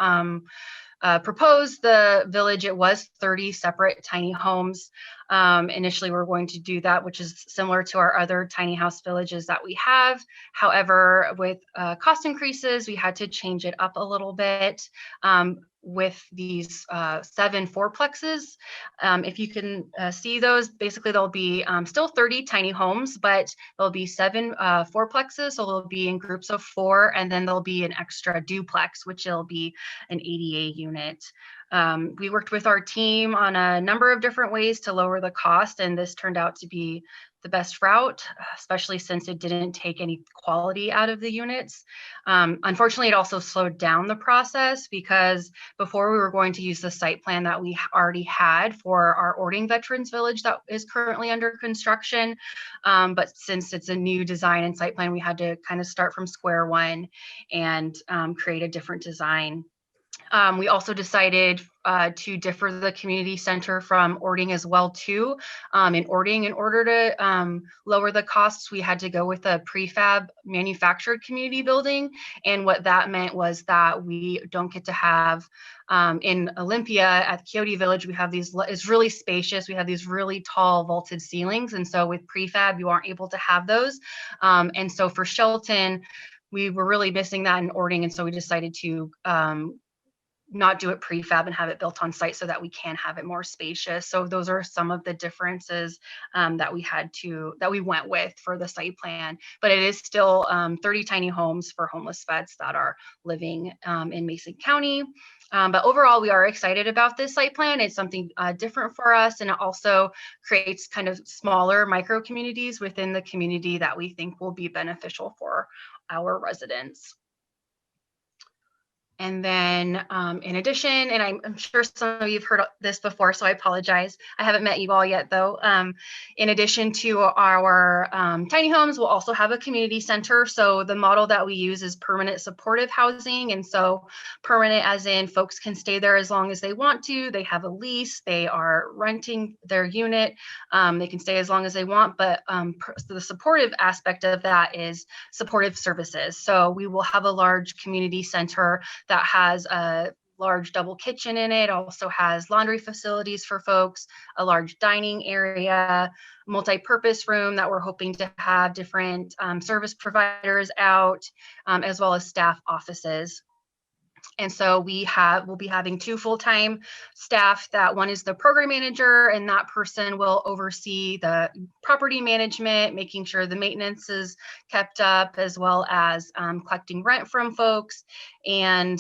propose the village. It was 30 separate tiny homes. Initially, we're going to do that, which is similar to our other tiny house villages that we have. However, with cost increases, we had to change it up a little bit with these 7 fourplexes. If you can see those, basically there'll be still 30 tiny homes, but there'll be 7 fourplexes. So they'll be in groups of 4, and then there'll be an extra duplex, which will be an ADA unit. We worked with our team on a number of different ways to lower the cost, and this turned out to be the best route, especially since it didn't take any quality out of the units. Unfortunately, it also slowed down the process because before we were going to use the site plan that we already had for our Ording Veterans Village that is currently under construction. But since it's a new design and site plan, we had to kind of start from square one and create a different design. We also decided to differ the community center from Ording as well too. In Ording, in order to lower the costs, we had to go with a prefab manufactured community building. And what that meant was that we don't get to have in Olympia at Coyote Village, we have these, it's really spacious. We have these really tall vaulted ceilings. And so with prefab, you aren't able to have those. And so for Shelton, we were really missing that in Ording. And so we decided to not do it prefab and have it built on site so that we can have it more spacious. So those are some of the differences that we went with for the site plan. But it is still 30 tiny homes for homeless vets that are living in Mason County. But overall, we are excited about this site plan. It's something different for us, and it also creates kind of smaller micro communities within the community that we think will be beneficial for our residents. And then in addition, and I'm sure some of you have heard this before, so I apologize. I haven't met you all yet though. In addition to our tiny homes, we'll also have a community center. So the model that we use is permanent supportive housing. And so permanent as in folks can stay there as long as they want to. They have a lease, they are renting their unit. They can stay as long as they want, but the supportive aspect of that is supportive services. So we will have a large community center that has a large double kitchen in it, also has laundry facilities for folks, a large dining area, multi-purpose room that we're hoping to have different service providers out, as well as staff offices. And so we'll be having 2 full-time staff. That one is the program manager, and that person will oversee the property management, making sure the maintenance is kept up, as well as collecting rent from folks and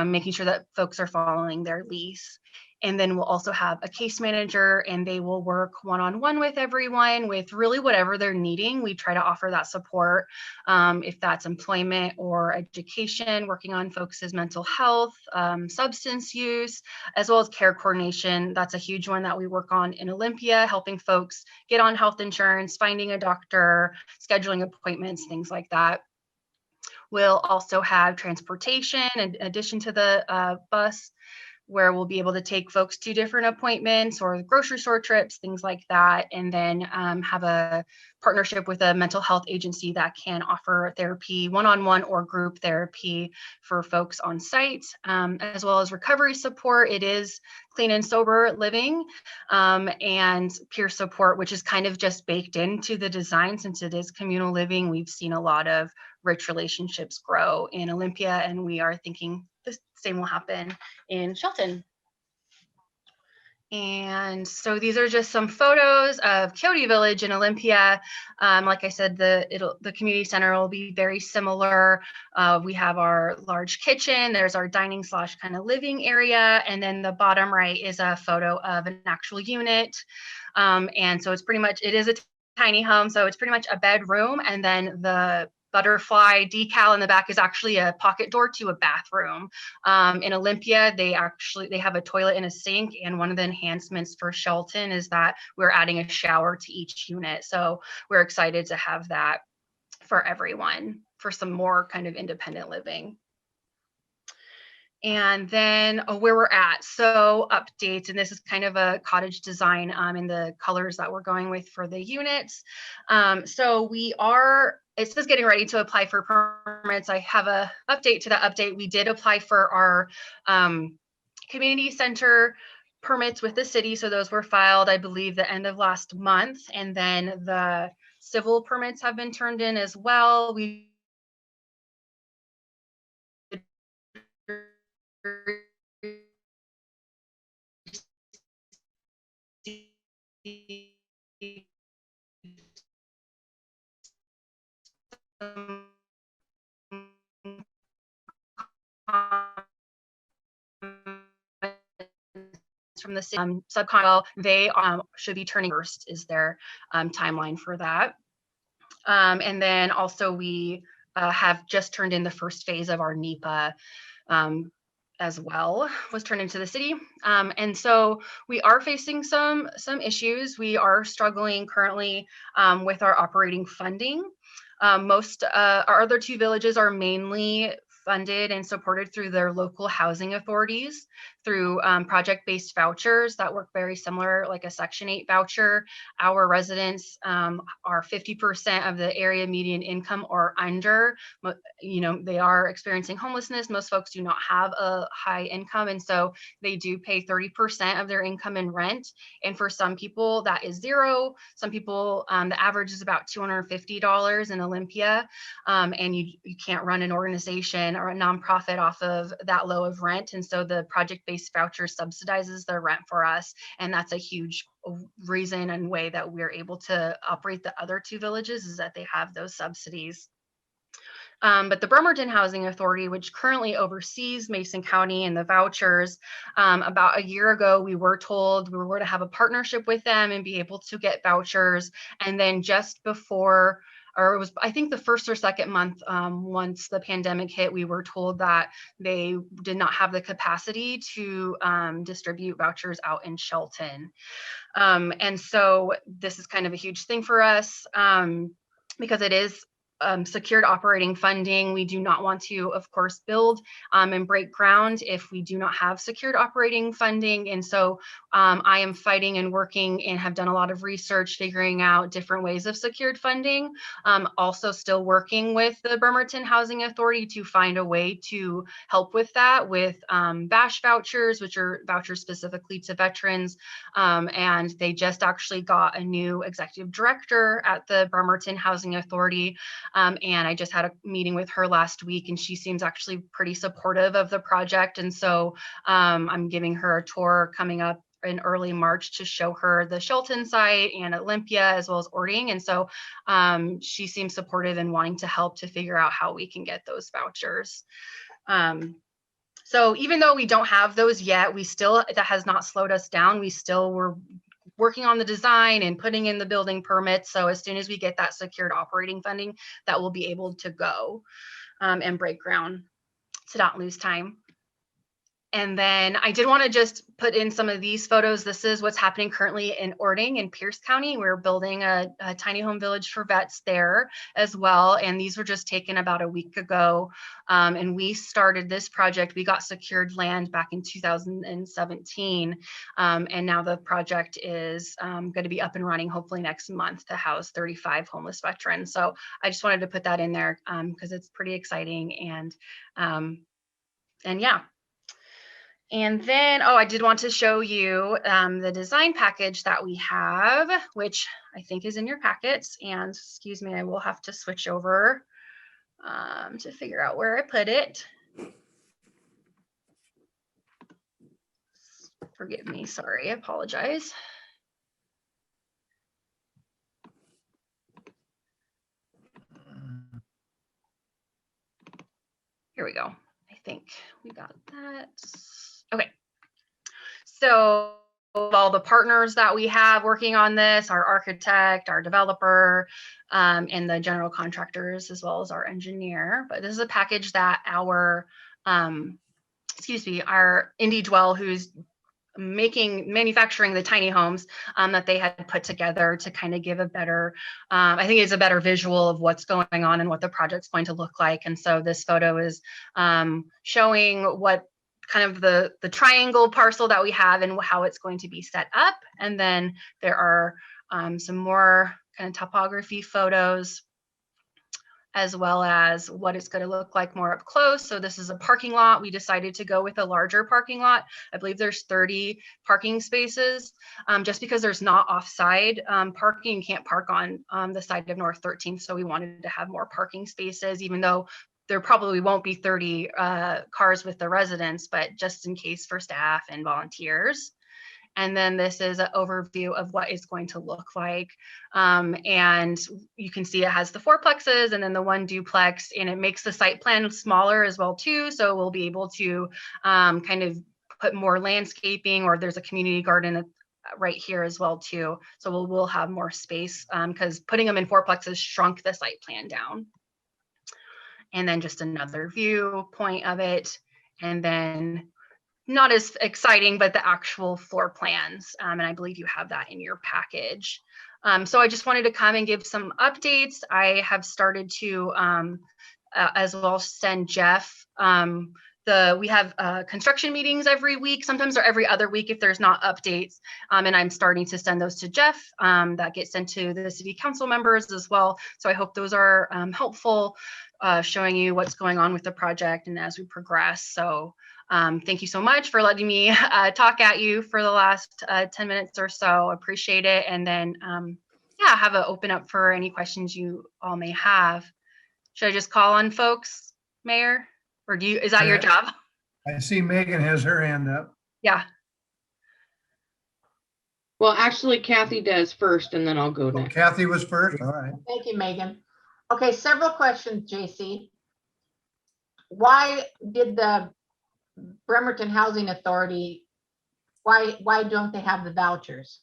making sure that folks are following their lease. And then we'll also have a case manager, and they will work one-on-one with everyone with really whatever they're needing. We try to offer that support, if that's employment or education, working on folks' mental health, substance use, as well as care coordination. That's a huge one that we work on in Olympia, helping folks get on health insurance, finding a doctor, scheduling appointments, things like that. We'll also have transportation in addition to the bus, where we'll be able to take folks to different appointments or grocery store trips, things like that, and then have a partnership with a mental health agency that can offer therapy, one-on-one or group therapy for folks on site, as well as recovery support. It is clean and sober living, and peer support, which is kind of just baked into the design since it is communal living. We've seen a lot of rich relationships grow in Olympia, and we are thinking the same will happen in Shelton. And so these are just some photos of Coyote Village in Olympia. Like I said, the community center will be very similar. We have our large kitchen. There's our dining / kind of living area. And then the bottom right is a photo of an actual unit. And so it is a tiny home. So it's pretty much a bedroom. And then the butterfly decal in the back is actually a pocket door to a bathroom. In Olympia, they have a toilet and a sink, and one of the enhancements for Shelton is that we're adding a shower to each unit. So we're excited to have that for everyone for some more kind of independent living. And then where we're at, so updates, and this is kind of a cottage design in the colors that we're going with for the units. So it says getting ready to apply for permits. I have a update to that update. We did apply for our community center permits with the city. So those were filed, I believe, the end of last month. And then the civil permits have been turned in as well. We from the subcon, they should be turning first is their timeline for that. And then also we have just turned in the first phase of our NEPA as well, was turned into the city. And so we are facing some issues. We are struggling currently with our operating funding. Our other 2 villages are mainly funded and supported through their local housing authorities through project-based vouchers that work very similar, like a Section 8 voucher. Our residents are 50% of the area median income or under. You know, they are experiencing homelessness. Most folks do not have a high income, and so they do pay 30% of their income in rent. And for some people, that is zero. Some people, the average is about $250 in Olympia, and you can't run an organization or a nonprofit off of that low of rent. And so the project-based voucher subsidizes their rent for us, and that's a huge reason and way that we're able to operate the other two villages, is that they have those subsidies. But the Bremerton Housing Authority, which currently oversees Mason County and the vouchers, about a year ago, we were told we were to have a partnership with them and be able to get vouchers. And then just before, or it was, I think, the first or second month, once the pandemic hit, we were told that they did not have the capacity to distribute vouchers out in Shelton. And so this is kind of a huge thing for us, because it is secured operating funding. We do not want to, of course, build and break ground if we do not have secured operating funding. And so I am fighting and working and have done a lot of research figuring out different ways of secured funding. Also still working with the Bremerton Housing Authority to find a way to help with that with BASH vouchers, which are vouchers specifically to veterans. And they just actually got a new executive director at the Bremerton Housing Authority. And I just had a meeting with her last week, and she seems actually pretty supportive of the project. And so I'm giving her a tour coming up in early March to show her the Shelton site and Olympia as well as Ording. And so she seems supportive and wanting to help to figure out how we can get those vouchers. So even though we don't have those yet, we still, that has not slowed us down. We still were working on the design and putting in the building permits. So as soon as we get that secured operating funding, that will be able to go and break ground to not lose time. And then I did want to just put in some of these photos. This is what's happening currently in Ording in Pierce County. We're building a tiny home village for vets there as well. And these were just taken about a week ago. And we started this project. We got secured land back in 2017. And now the project is going to be up and running hopefully next month to house 35 homeless veterans. So I just wanted to put that in there because it's pretty exciting. And yeah. And then, oh, I did want to show you the design package that we have, which I think is in your packets. And excuse me, I will have to switch over to figure out where I put it. Forgive me, sorry, I apologize. Here we go. I think we got that. Okay, so all the partners that we have working on this, our architect, our developer, and the general contractors, as well as our engineer. But this is a package that our, our Indie Dwell, who's manufacturing the tiny homes, that they had put together to kind of give a better, I think it's a better visual of what's going on and what the project's going to look like. And so this photo is showing what kind of the triangle parcel that we have and how it's going to be set up. And then there are some more kind of topography photos, as well as what it's going to look like more up close. So this is a parking lot. We decided to go with a larger parking lot. I believe there's 30 parking spaces, just because there's not offside parking. You can't park on the side of North 13th. So we wanted to have more parking spaces, even though there probably won't be 30 cars with the residents, but just in case for staff and volunteers. And then this is an overview of what it's going to look like. And you can see it has the fourplexes and then the one duplex, and it makes the site plan smaller as well too. So we'll be able to kind of put more landscaping, or there's a community garden right here as well too. So we'll have more space because putting them in fourplexes shrunk the site plan down. And then just another viewpoint of it. And then not as exciting, but the actual floor plans. And I believe you have that in your package. So I just wanted to come and give some updates. I have started to as well send Jeff we have construction meetings every week, sometimes or every other week if there's not updates. And I'm starting to send those to Jeff. That gets sent to the city council members as well. So I hope those are helpful, showing you what's going on with the project and as we progress. So thank you so much for letting me talk at you for the last 10 minutes or so. Appreciate it. And then, yeah, have it open up for any questions you all may have. Should I just call on folks, Mayor? Or is that your job? I see Megan has her hand up. Yeah. Well, actually Kathy does first and then I'll go Oh, next. Kathy was first. All right. Thank you, Megan. Okay, several questions, JC. Why did the Bremerton Housing Authority, why don't they have the vouchers?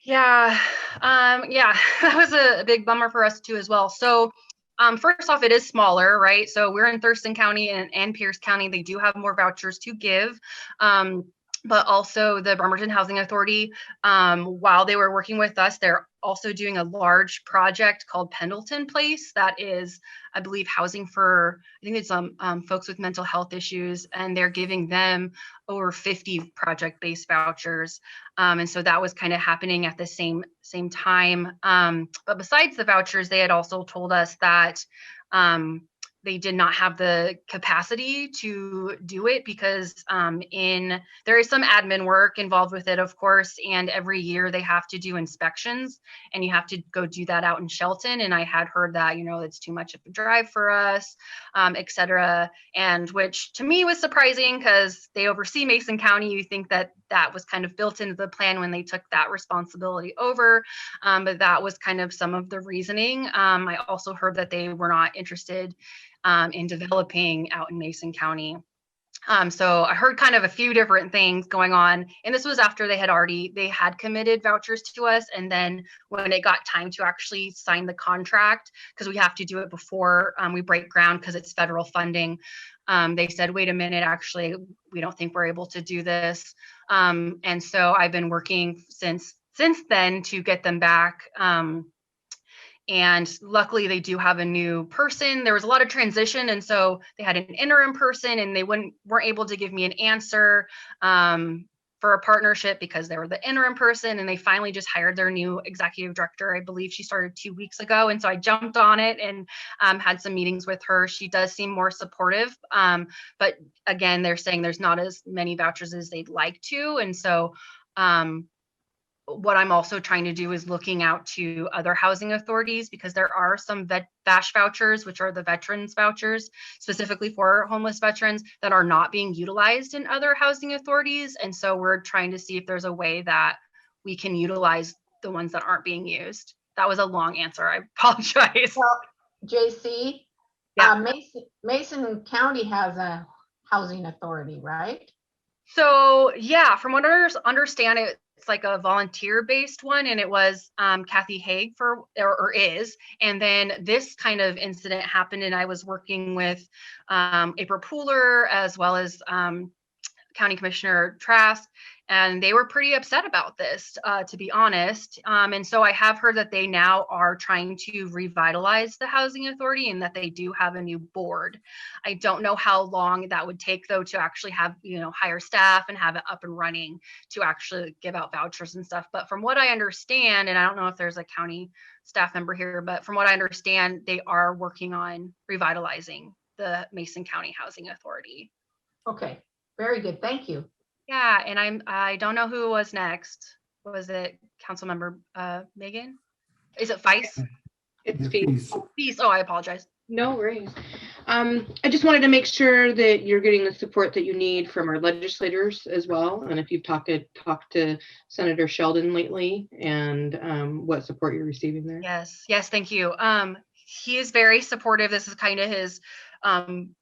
Yeah. Yeah, that was a big bummer for us too as well. So first off, it is smaller, right? So we're in Thurston County and Pierce County. They do have more vouchers to give. But also the Bremerton Housing Authority, while they were working with us, they're also doing a large project called Pendleton Place. That is, I believe, housing for, I think it's folks with mental health issues, and they're giving them over 50 project-based vouchers. And so that was kind of happening at the same time. But besides the vouchers, they had also told us that they did not have the capacity to do it because there is some admin work involved with it, of course, and every year they have to do inspections and you have to go do that out in Shelton. And I had heard that, it's too much of a drive for us, et cetera. And which to me was surprising because they oversee Mason County. You think that was kind of built into the plan when they took that responsibility over. But that was kind of some of the reasoning. I also heard that they were not interested in developing out in Mason County. So I heard kind of a few different things going on, and this was after they had committed vouchers to us. And then when it got time to actually sign the contract, because we have to do it before we break ground because it's federal funding, they said, wait a minute, actually, we don't think we're able to do this. And so I've been working since then to get them back. And luckily they do have a new person. There was a lot of transition. And so they had an interim person and they weren't able to give me an answer for a partnership because they were the interim person. And they finally just hired their new executive director. I believe she started 2 weeks ago. And so I jumped on it and had some meetings with her. She does seem more supportive. But again, they're saying there's not as many vouchers as they'd like to. And so what I'm also trying to do is looking out to other housing authorities because there are some VASH vouchers, which are the veterans vouchers, specifically for homeless veterans that are not being utilized in other housing authorities. And so we're trying to see if there's a way that we can utilize the ones that aren't being used. That was a long answer. I apologize. Well, JC, Yeah. Mason County has a housing authority, right? So yeah, from what I understand, it's like a volunteer-based one, and it was Kathy Haig or is. And then this kind of incident happened, and I was working with April Pooler as well as County Commissioner Trask, and they were pretty upset about this, to be honest. And so I have heard that they now are trying to revitalize the housing authority and that they do have a new board. I don't know how long that would take though to actually have, hire staff and have it up and running to actually give out vouchers and stuff. But from what I understand, and I don't know if there's a county staff member here, but from what I understand, they are working on revitalizing the Mason County Housing Authority. Okay, very good. Thank you. Yeah, and I don't know who was next. Was it Councilmember Megan? Is it Feist? It's Feast. Feast. Oh, I apologize. No worries. I just wanted to make sure that you're getting the support that you need from our legislators as well. And if you've talked to Senator Sheldon lately and what support you're receiving there. Yes, thank you. He is very supportive. This is kind of his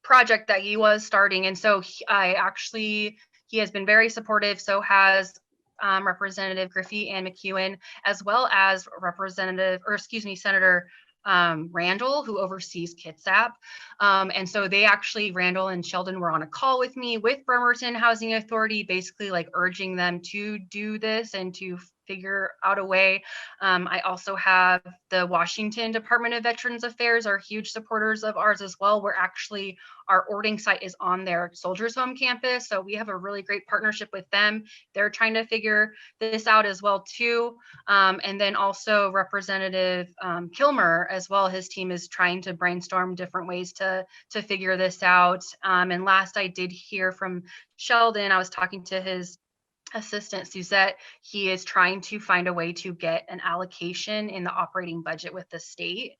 project that he was starting. And so he has been very supportive. So has Representative Griffey and McEwen, as well as Senator Randall, who oversees Kitsap. And so Randall and Sheldon were on a call with me with Bremerton Housing Authority, basically like urging them to do this and to figure out a way. I also have the Washington Department of Veterans Affairs are huge supporters of ours as well. We're actually, our ordering site is on their Soldiers Home campus. So we have a really great partnership with them. They're trying to figure this out as well too. And then also Representative Kilmer as well, his team is trying to brainstorm different ways to figure this out. And last I did hear from Sheldon, I was talking to his assistant Suzette, he is trying to find a way to get an allocation in the operating budget with the state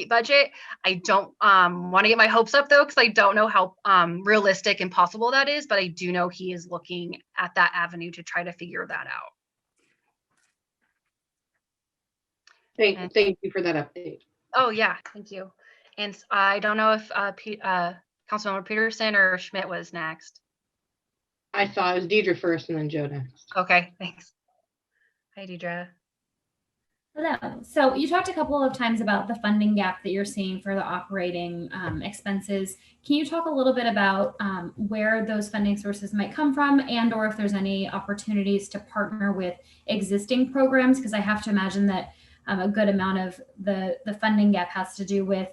budget. I don't want to get my hopes up though, because I don't know how realistic and possible that is, but I do know he is looking at that avenue to try to figure that out. Thank you for that update. Oh yeah, thank you. And I don't know if Councilmember Peterson or Schmidt was next. I thought it was Deidre first and then Joe next. Okay, thanks. Hi, Deidre. Hello. So you talked a couple of times about the funding gap that you're seeing for the operating expenses. Can you talk a little bit about where those funding sources might come from, and or if there's any opportunities to partner with existing programs? Because I have to imagine that a good amount of the funding gap has to do with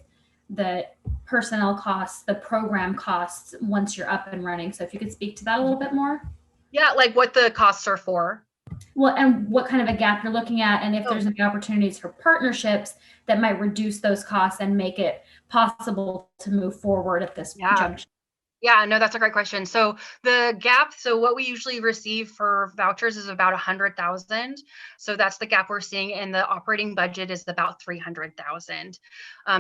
the personnel costs, the program costs once you're up and running. So if you could speak to that a little bit more. Yeah, like what the costs are for. Well, and what kind of a gap you're looking at, and if there's any opportunities for partnerships that might reduce those costs and make it possible to move forward at this junction. Yeah, no, that's a great question. So the gap, so what we usually receive for vouchers is about 100,000. So that's the gap we're seeing, and the operating budget is about 300,000.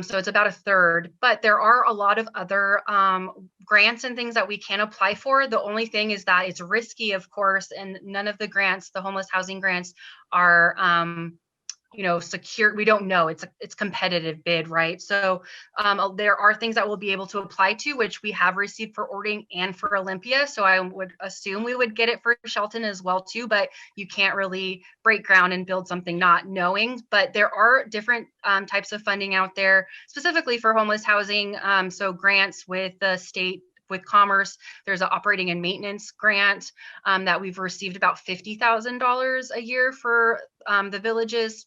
So it's about a third, but there are a lot of other grants and things that we can apply for. The only thing is that it's risky, of course, and none of the grants, the homeless housing grants, are secure. We don't know. It's competitive bid, right? So there are things that we'll be able to apply to, which we have received for ordering and for Olympia. So I would assume we would get it for Shelton as well too, but you can't really break ground and build something not knowing. But there are different types of funding out there specifically for homeless housing. So grants with the state, with Commerce, there's an operating and maintenance grant that we've received about $50,000 a year for the villages,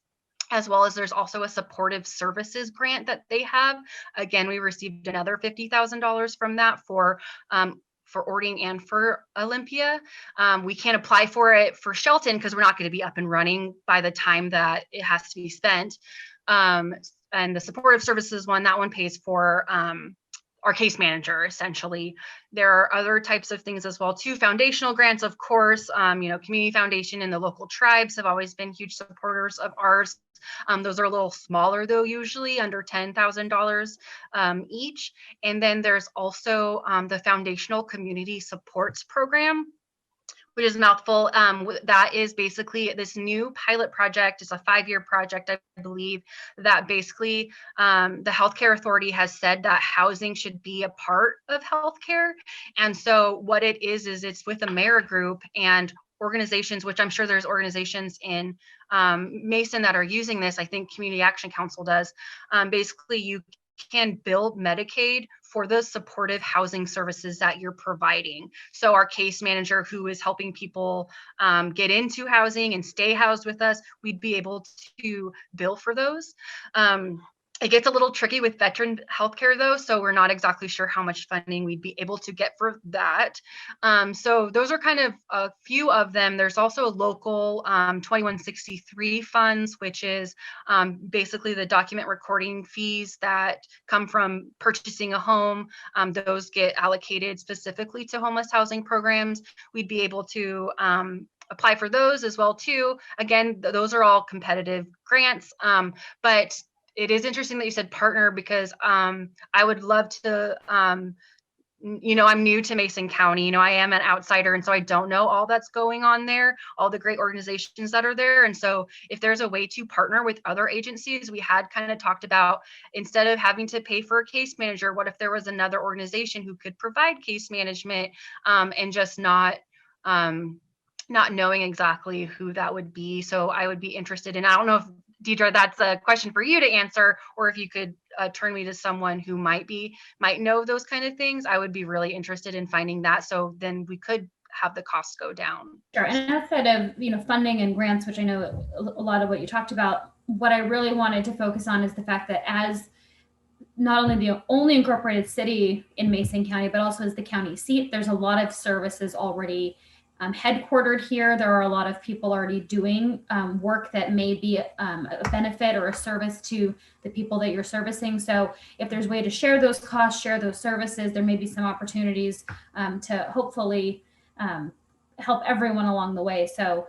as well as there's also a supportive services grant that they have. Again, we received another $50,000 from that for ordering and for Olympia. We can't apply for it for Shelton because we're not going to be up and running by the time that it has to be spent. And the supportive services one, that one pays for our case manager, essentially. There are other types of things as well too. Foundational grants, of course, Community Foundation and the local tribes have always been huge supporters of ours. Those are a little smaller though, usually under $10,000 each. And then there's also the Foundational Community Supports Program, which is a mouthful. That is basically this new pilot project. It's a 5-year project, I believe, that basically the Healthcare Authority has said that housing should be a part of healthcare. And so what it is it's with a AmeriGroup and organizations, which I'm sure there's organizations in Mason that are using this. I think Community Action Council does. Basically, you can build Medicaid for the supportive housing services that you're providing. So our case manager who is helping people get into housing and stay housed with us, we'd be able to bill for those. It gets a little tricky with veteran healthcare though, so we're not exactly sure how much funding we'd be able to get for that. So those are kind of a few of them. There's also a local 2163 funds, which is basically the document recording fees that come from purchasing a home. Those get allocated specifically to homeless housing programs. We'd be able to apply for those as well too. Again, those are all competitive grants, but it is interesting that you said partner, because I would love to, I'm new to Mason County, I am an outsider. And so I don't know all that's going on there, all the great organizations that are there. And so if there's a way to partner with other agencies, we had kind of talked about, instead of having to pay for a case manager, what if there was another organization who could provide case management and just not knowing exactly who that would be. So I would be interested in, I don't know if Deidre, that's a question for you to answer, or if you could turn me to someone who might know those kind of things. I would be really interested in finding that. So then we could have the costs go down. Sure. And outside of, funding and grants, which I know a lot of what you talked about, what I really wanted to focus on is the fact that as not only the only incorporated city in Mason County, but also as the county seat, there's a lot of services already headquartered here. There are a lot of people already doing work that may be a benefit or a service to the people that you're servicing. So if there's a way to share those costs, share those services, there may be some opportunities to hopefully help everyone along the way. So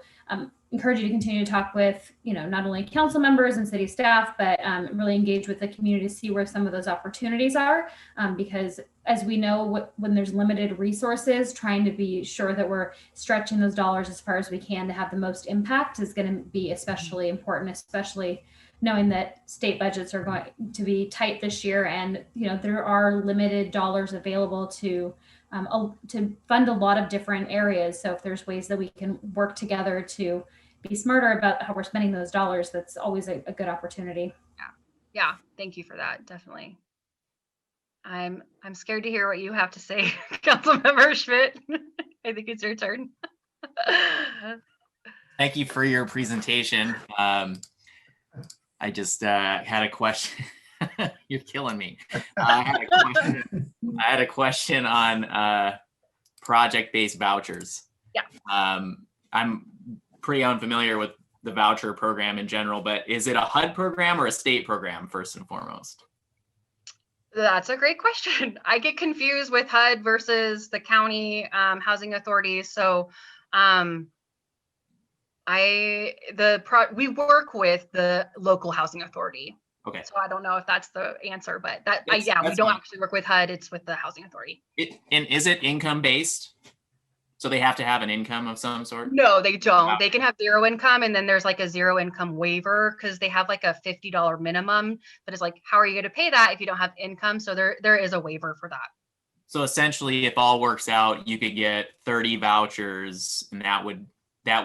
encourage you to continue to talk with, not only council members and city staff, but really engage with the community to see where some of those opportunities are. Because as we know, when there's limited resources, trying to be sure that we're stretching those dollars as far as we can to have the most impact is going to be especially important, especially knowing that state budgets are going to be tight this year. And, there are limited dollars available to fund a lot of different areas. So if there's ways that we can work together to be smarter about how we're spending those dollars, that's always a good opportunity. Yeah. Thank you for that. Definitely. I'm scared to hear what you have to say, Councilmember Schmidt. I think it's your turn. Thank you for your presentation. I just had a question. You're killing me. I had a question on project-based vouchers. Yeah. I'm pretty unfamiliar with the voucher program in general, but is it a HUD program or a state program first and foremost? That's a great question. I get confused with HUD versus the county housing authorities. So we work with the local housing authority. Okay. So I don't know if that's the answer, but we don't fine. actually work with HUD. It's with the housing authority. And is it income based? So they have to have an income of some sort? No, they don't. Wow. They can have zero income, and then there's like a zero income waiver because they have like a $50 minimum. But it's like, how are you going to pay that if you don't have income? So there is a waiver for that. So essentially, if all works out, you could get 30 vouchers, and that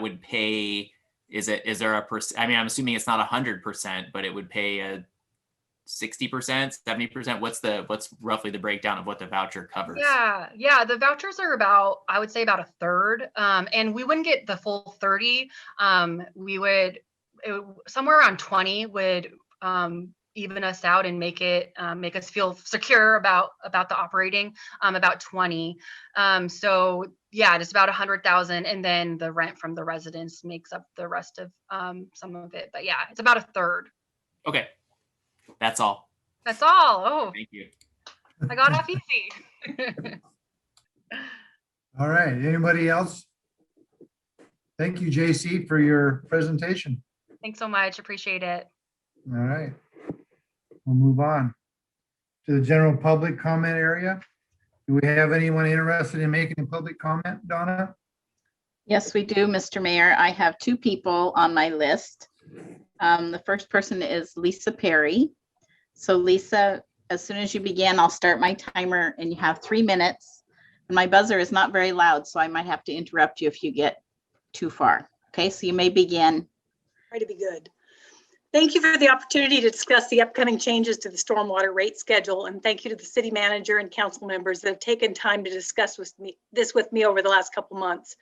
would pay. Is there a percent? I mean, I'm assuming it's not 100%, but it would pay a 60%, 70%. What's roughly the breakdown of what the voucher covers? Yeah. The vouchers are I would say about a third. And we wouldn't get the full 30. Somewhere around 20 would even us out and make us feel secure about the operating. About 20. So yeah, just about 100,000, and then the rent from the residents makes up the rest of some of it. But yeah, it's about a third. Okay. That's all. That's all. Oh, Thank you. I got off easy. All right, anybody else? Thank you, JC, for your presentation. Thanks so much. Appreciate it. All right, we'll move on to the general public comment area. Do we have anyone interested in making a public comment, Donna? Yes, we do, Mr. Mayor. I have two people on my list. The first person is Lisa Perry. So Lisa, as soon as you begin, I'll start my timer and you have 3 minutes. And my buzzer is not very loud, so I might have to interrupt you if you get too far. Okay, so you may begin. Try to be good. Thank you for the opportunity to discuss the upcoming changes to the stormwater rate schedule. And thank you to the city manager and council members that have taken time to discuss this with me over the last couple months,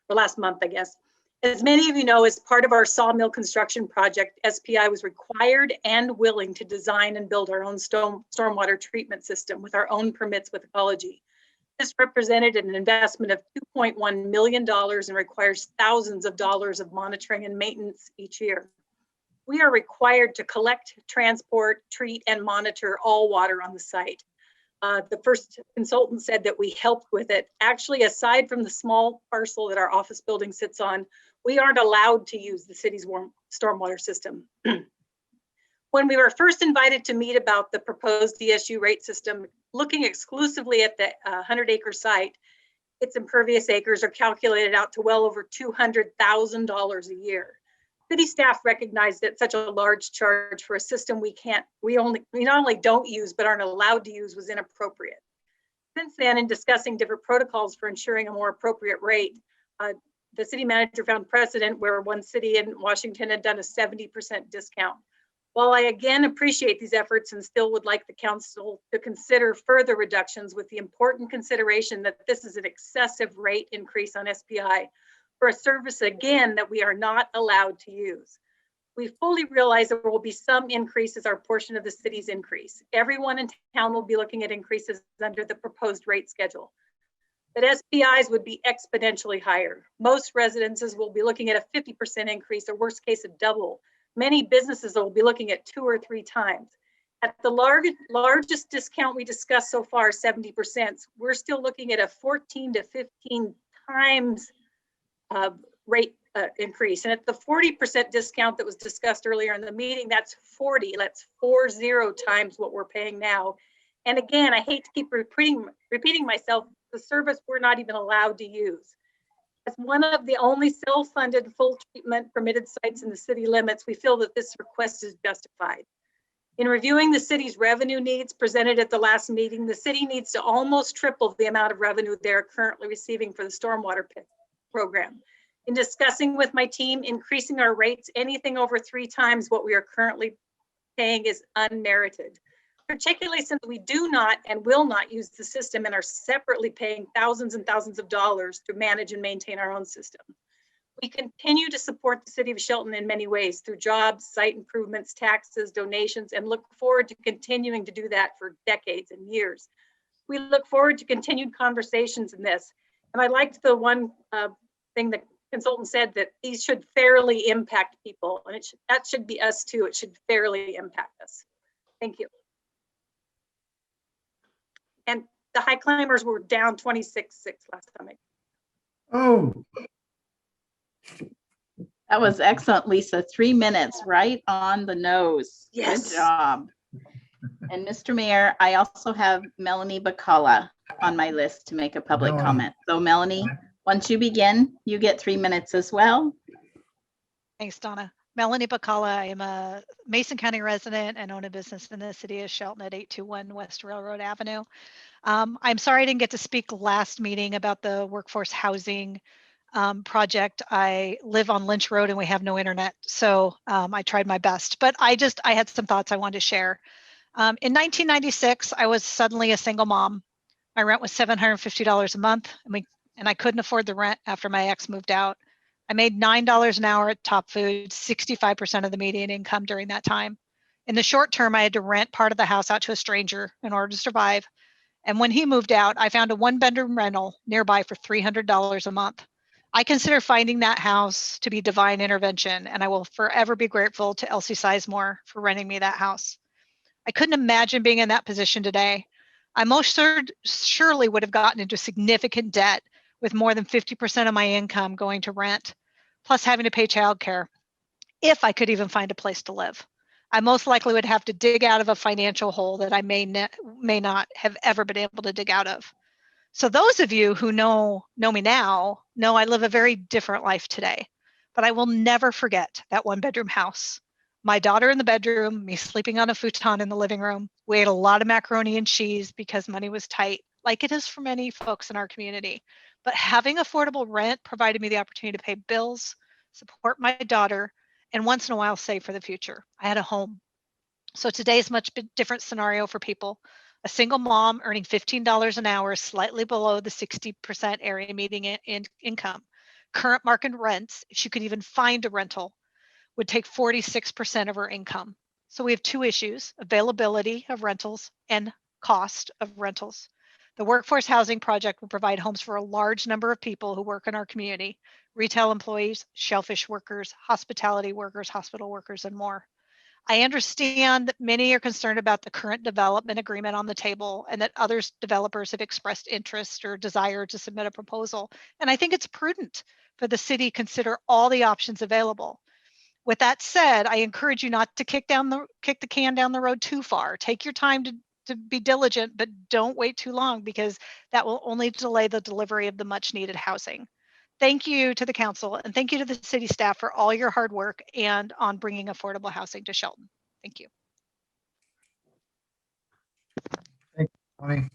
or last month, I guess. As many of you know, as part of our sawmill construction project, SPI was required and willing to design and build our own stormwater treatment system with our own permits with ecology. This represented an investment of $2.1 million and requires thousands of dollars of monitoring and maintenance each year. We are required to collect, transport, treat, and monitor all water on the site. The first consultant said that we helped with it. Actually, aside from the small parcel that our office building sits on, we aren't allowed to use the city's stormwater system. When we were first invited to meet about the proposed DSU rate system, looking exclusively at the 100-acre site, its impervious acres are calculated out to well over $200,000 a year. City staff recognized that such a large charge for a system we not only don't use, but aren't allowed to use was inappropriate. Since then, in discussing different protocols for ensuring a more appropriate rate, the city manager found precedent where one city in Washington had done a 70% discount. While I again appreciate these efforts and still would like the council to consider further reductions with the important consideration that this is an excessive rate increase on SPI for a service, again, that we are not allowed to use. We fully realize there will be some increase as our portion of the city's increase. Everyone in town will be looking at increases under the proposed rate schedule. But SPIs would be exponentially higher. Most residences will be looking at a 50% increase, or worst case, a double. Many businesses will be looking at 2 or 3 times. At the largest discount we discussed so far, 70%, we're still looking at a 14 to 15 times rate increase. And at the 40% discount that was discussed earlier in the meeting, that's 40 times what we're paying now. And again, I hate to keep repeating myself, the service we're not even allowed to use. As one of the only self-funded full treatment permitted sites in the city limits, we feel that this request is justified. In reviewing the city's revenue needs presented at the last meeting, the city needs to almost triple the amount of revenue they're currently receiving for the stormwater program. In discussing with my team, increasing our rates anything over 3 times what we are currently paying is unmerited, particularly since we do not and will not use the system and are separately paying thousands and thousands of dollars to manage and maintain our own system. We continue to support the city of Shelton in many ways through jobs, site improvements, taxes, donations, and look forward to continuing to do that for decades and years. We look forward to continued conversations in this. And I liked the one thing the consultant said, that these should fairly impact people. And that should be us too. It should fairly impact us. Thank you. And the high climbers were down 26.6 last time. Oh, That was excellent, Lisa. 3 minutes, right on the nose. Yes. Good job. And Mr. Mayor, I also have Melanie Bacala on my list to make a public Melanie. comment. So Melanie, once you begin, you get 3 minutes as well. Thanks, Donna. Melanie Bacala. I am a Mason County resident and own a business in the city of Shelton at 821 West Railroad Avenue. I'm sorry I didn't get to speak last meeting about the workforce housing project. I live on Lynch Road and we have no internet, so I tried my best. But I had some thoughts I wanted to share. In 1996, I was suddenly a single mom. My rent was $750 a month, and I couldn't afford the rent after my ex moved out. I made $9 an hour at Top Food, 65% of the median income during that time. In the short term, I had to rent part of the house out to a stranger in order to survive. And when he moved out, I found a 1-bedroom rental nearby for $300 a month. I consider finding that house to be divine intervention, and I will forever be grateful to Elsie Sizemore for renting me that house. I couldn't imagine being in that position today. I most surely would have gotten into significant debt with more than 50% of my income going to rent, plus having to pay childcare, if I could even find a place to live. I most likely would have to dig out of a financial hole that I may not have ever been able to dig out of. So those of you who know me now know I live a very different life today, but I will never forget that 1-bedroom house. My daughter in the bedroom, me sleeping on a futon in the living room. We ate a lot of macaroni and cheese because money was tight, like it is for many folks in our community. But having affordable rent provided me the opportunity to pay bills, support my daughter, and once in a while save for the future. I had a home. So today's much different scenario for people. A single mom earning $15 an hour, slightly below the 60% area median income. Current market rents, if she could even find a rental, would take 46% of her income. So we have 2 issues: availability of rentals and cost of rentals. The Workforce Housing Project will provide homes for a large number of people who work in our community: retail employees, shellfish workers, hospitality workers, hospital workers, and more. I understand that many are concerned about the current development agreement on the table and that other developers have expressed interest or desire to submit a proposal. And I think it's prudent for the city to consider all the options available. With that said, I encourage you not to kick the can down the road too far. Take your time to be diligent, but don't wait too long, because that will only delay the delivery of the much needed housing. Thank you to the council, and thank you to the city staff for all your hard work and on bringing affordable housing to Shelton. Thank you. thank you, Tony.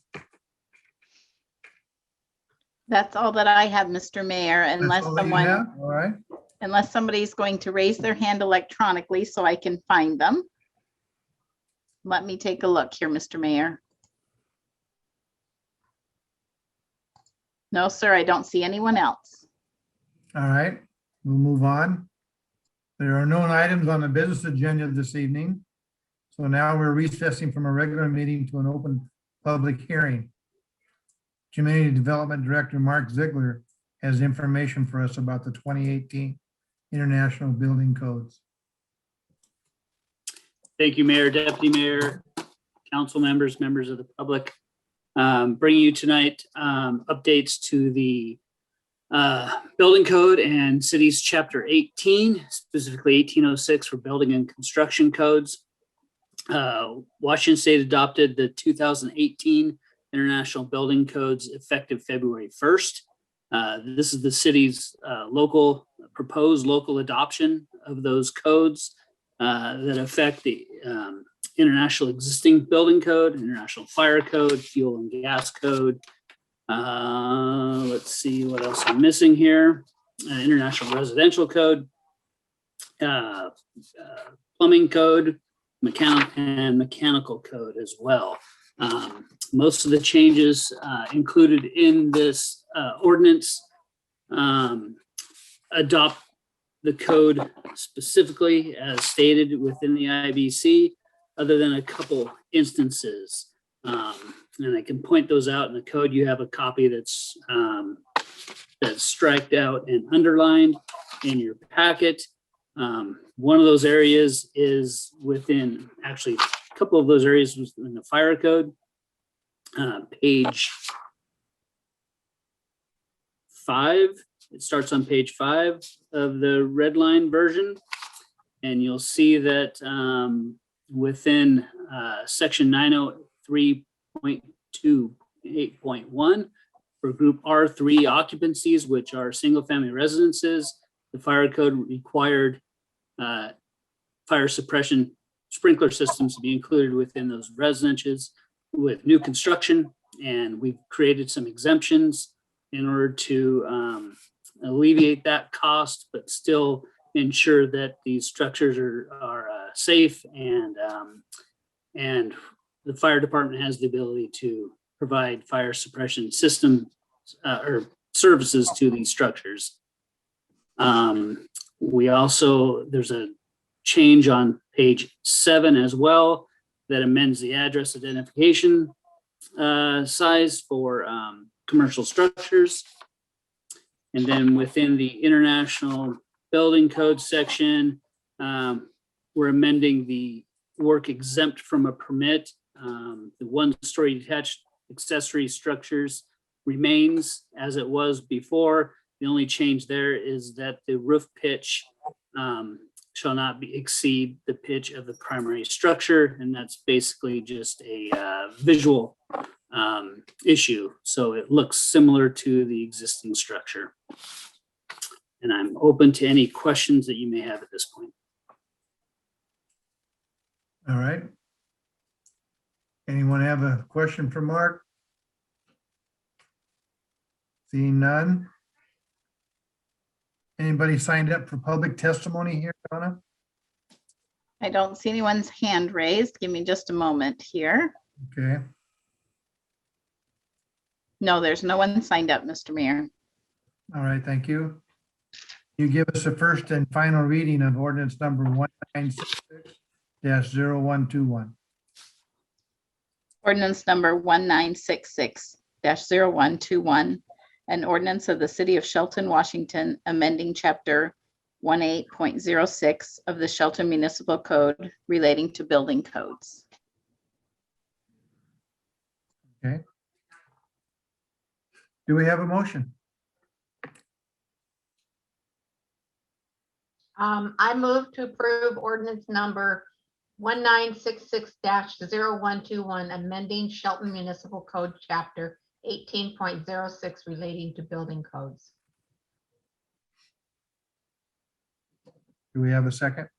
That's all that I have, Mr. Mayor, That's all that you have? All right. unless somebody's going to raise their hand electronically so I can find them. Let me take a look here, Mr. Mayor. No, sir, I don't see anyone else. All right, we'll move on. There are no items on the business agenda this evening. So now we're recessing from a regular meeting to an open public hearing. Community Development Director Mark Ziegler has information for us about the 2018 International Building Codes. Thank you, Mayor, Deputy Mayor, council members, members of the public. Bringing you tonight updates to the building code and cities chapter 18, specifically 1806 for building and construction codes. Washington State adopted the 2018 International Building Codes effective February 1st. This is the city's proposed local adoption of those codes that affect the international existing building code, international fire code, fuel and gas code. Let's see what else I'm missing here. International residential code, plumbing code, mechanical code as well. Most of the changes included in this ordinance adopt the code specifically as stated within the IBC, other than a couple instances. And I can point those out in the code. You have a copy that's striked out and underlined in your packet. One of those areas is within, actually, a couple of those areas was in the fire code. Page 5. It starts on page 5 of the red line version. And you'll see that within section 903.28.1 for group R3 occupancies, which are single family residences, the fire code required fire suppression sprinkler systems to be included within those residences with new construction. And we've created some exemptions in order to alleviate that cost, but still ensure that these structures are safe and the fire department has the ability to provide fire suppression system or services to these structures. We also, there's a change on page 7 as well that amends the address identification size for commercial structures. And then within the International Building Code section, we're amending the work exempt from a permit. The one-story detached accessory structures remains as it was before. The only change there is that the roof pitch shall not exceed the pitch of the primary structure, and that's basically just a visual issue. So it looks similar to the existing structure. And I'm open to any questions that you may have at this point. All right. Anyone have a question for Mark? Seeing none. Anybody signed up for public testimony here, Donna? I don't see anyone's hand raised. Give me just a moment here. Okay. No, there's no one signed up, Mr. Mayor. All right, thank you. You give us a first and final reading of ordinance number 1966-0121. Ordinance number 1966-0121, an ordinance of the City of Shelton, Washington, amending chapter 18.06 of the Shelton Municipal Code relating to building codes. Okay. Do we have a motion? I move to approve ordinance number 1966-0121, amending Shelton Municipal Code Chapter 18.06 relating to building codes. Do we have a second?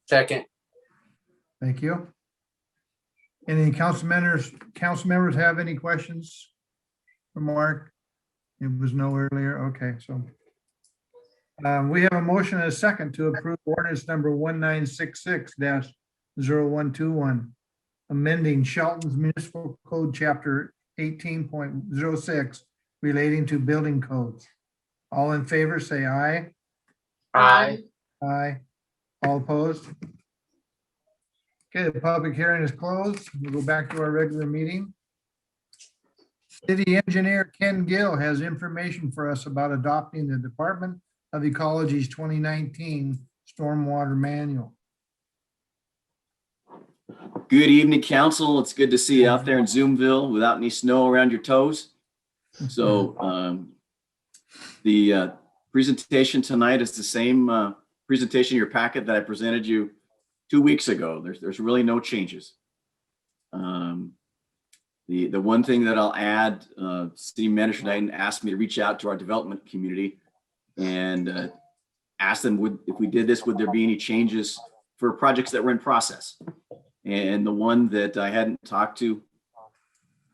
Second. Thank you. Any council members have any questions for Mark? It was no earlier. Okay, so we have a motion and a second to approve ordinance number 1966-0121. amending Shelton's Municipal Code, Chapter 18.06, relating to building codes. All in favor, say aye. Aye. Aye. All opposed? Okay, the public hearing is closed. We'll go back to our regular meeting. City Engineer Ken Gill has information for us about adopting the Department of Ecology's 2019 Stormwater Manual. Good evening, council. It's good to see you out there in Zoomville without any snow around your toes. So the presentation tonight is the same presentation in your packet that I presented you 2 weeks ago. There's really no changes. The one thing that I'll add, City Manager Knighton asked me to reach out to our development community and ask them if we did this, would there be any changes for projects that were in process? And the one that I hadn't talked to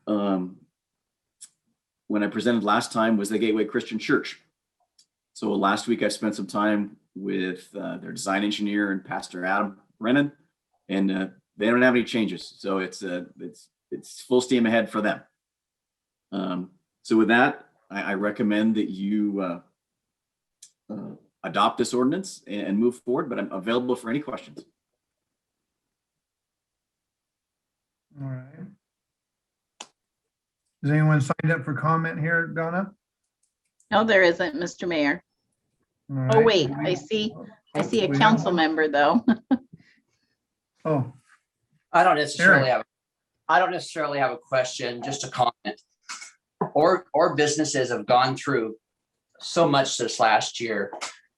when I presented last time was the Gateway Christian Church. So last week I spent some time with their design engineer and Pastor Adam Brennan, and they don't have any changes. So it's full steam ahead for them. So with that, I recommend that you adopt this ordinance and move forward, but I'm available for any questions. All right. Is anyone signed up for comment here, Donna? No, there isn't, Mr. Mayor. All Oh, right. wait, I see a We have council one. member though. Oh, I don't necessarily have a question, just a comment. Or businesses have gone through so much this last year,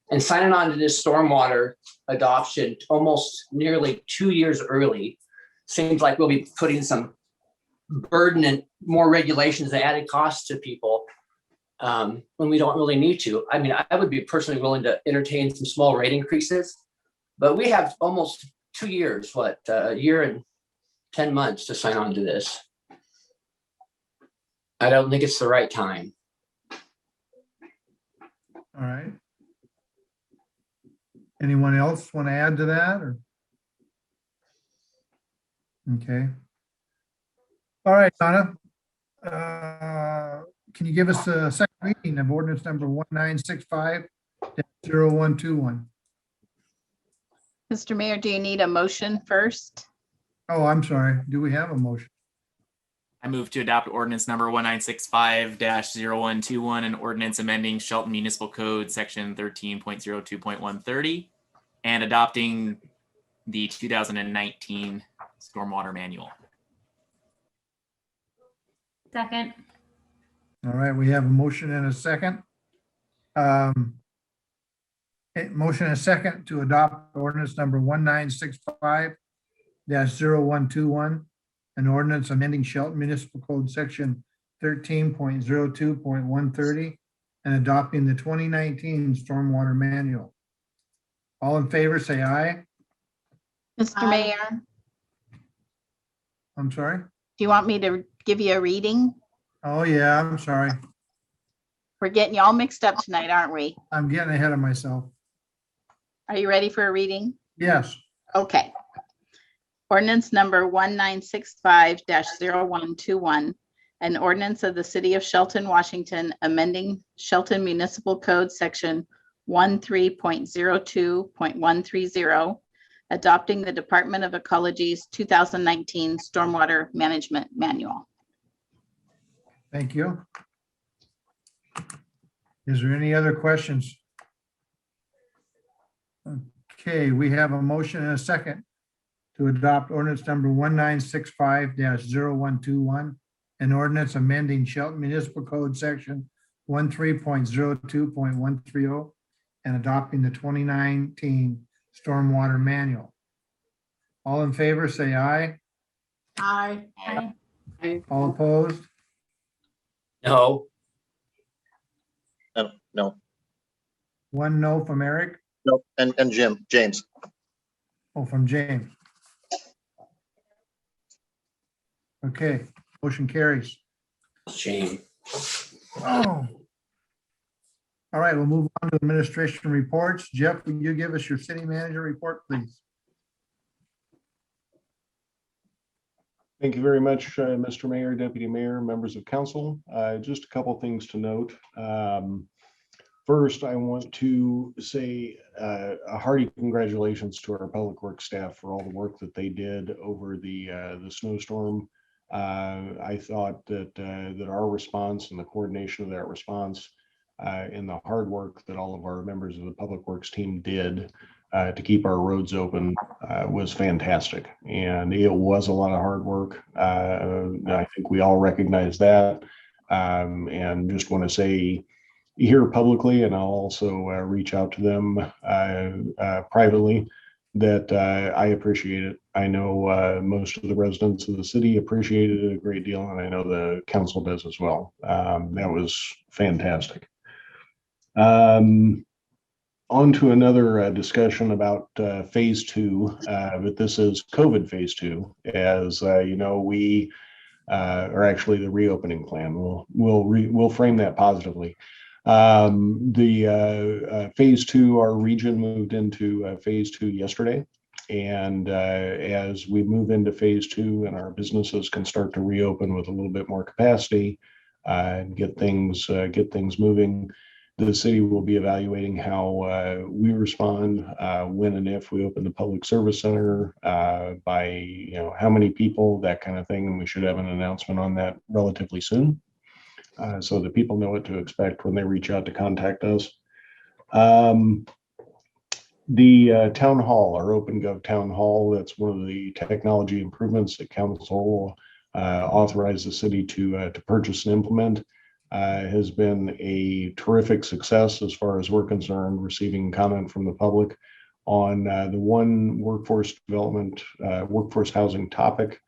and signing on to this stormwater adoption almost nearly 2 years early seems like we'll be putting some burden and more regulations and added costs to people when we don't really need to. I mean, I would be personally willing to entertain some small rate increases, but we have almost 2 years, a year and 10 months to sign on to this. I don't think it's the right time. all right. Anyone else want to add to that or? Okay. All right, Donna. Can you give us a second reading of ordinance number 1965-0121? Mr. Mayor, do you need a motion first? Oh, I'm sorry. Do we have a motion? I move to adopt ordinance number 1965-0121, an ordinance amending Shelton Municipal Code, section 13.02.130, and adopting the 2019 Stormwater Manual. Second. All right, we have a motion and a second. Motion and a second to adopt ordinance number 1965-0121, an ordinance amending Shelton Municipal Code section 13.02.130 and adopting the 2019 Stormwater Manual. All in favor, say aye. Mr. Mayor, I'm sorry. do you want me to give you a reading? Oh, yeah, I'm sorry. We're getting you all mixed up tonight, aren't we? I'm getting ahead of myself. Are you ready for a reading? Yes. Okay. Ordinance number 1965-0121, an ordinance of the City of Shelton, Washington, amending Shelton Municipal Code section 13.02.130, adopting the Department of Ecology's 2019 Stormwater Management Manual. Thank you. Is there any other questions? Okay, we have a motion and a second to adopt ordinance number 1965-0121, an ordinance amending Shelton Municipal Code section 13.02.130 and adopting the 2019 Stormwater Manual. All in favor, say aye. Aye. Aye. All opposed? No, No, One no from Eric. no, and James. Oh, from James. Okay, motion carries. shame. Oh. All right, we'll move on to administration reports. Jeff, will you give us your city manager report, please? Thank you very much, Mr. Mayor, Deputy Mayor, members of council. Just a couple things to note. First, I want to say a hearty congratulations to our public works staff for all the work that they did over the snowstorm. I thought that our response and the coordination of that response and the hard work that all of our members of the public works team did to keep our roads open was fantastic. And it was a lot of hard work. I think we all recognize that. And just want to say here publicly, and I'll also reach out to them privately, that I appreciate it. I know most of the residents of the city appreciated it a great deal, and I know the council does as well. That was fantastic. On to another discussion about phase 2, but this is COVID phase 2. As you know, we or actually the reopening plan. We'll frame that positively. The phase 2, our region moved into phase 2 yesterday. And as we move into phase 2 and our businesses can start to reopen with a little bit more capacity and get things moving, the city will be evaluating how we respond when and if we open the public service center, by how many people, that kind of thing. And we should have an announcement on that relatively soon, so that people know what to expect when they reach out to contact us. The town hall, our OpenGov town hall, that's one of the technology improvements that council authorized the city to purchase and implement. Has been a terrific success as far as we're concerned, receiving comment from the public on the one workforce development, workforce housing topic.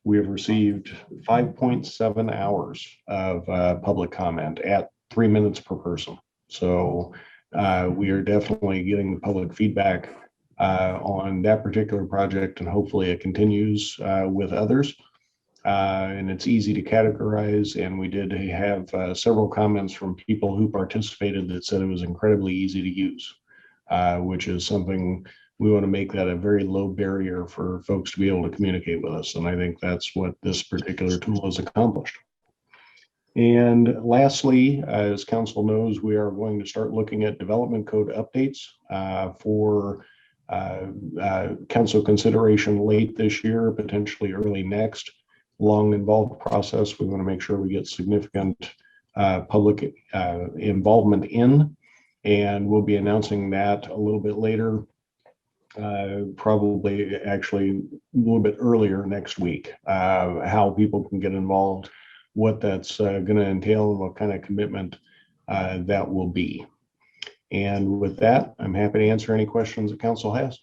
We have received 5.7 hours of public comment at 3 minutes per person. So we are definitely getting the public feedback on that particular project, and hopefully it continues with others. And it's easy to categorize. And we did have several comments from people who participated that said it was incredibly easy to use, which is something we want to make that a very low barrier for folks to be able to communicate with us. And I think that's what this particular tool has accomplished. And lastly, as council knows, we are going to start looking at development code updates for council consideration late this year, potentially early next. Long involved process. We want to make sure we get significant public involvement in, and we'll be announcing that a little bit later, probably actually a little bit earlier next week, how people can get involved, what that's going to entail, and what kind of commitment that will be. And with that, I'm happy to answer any questions the council has.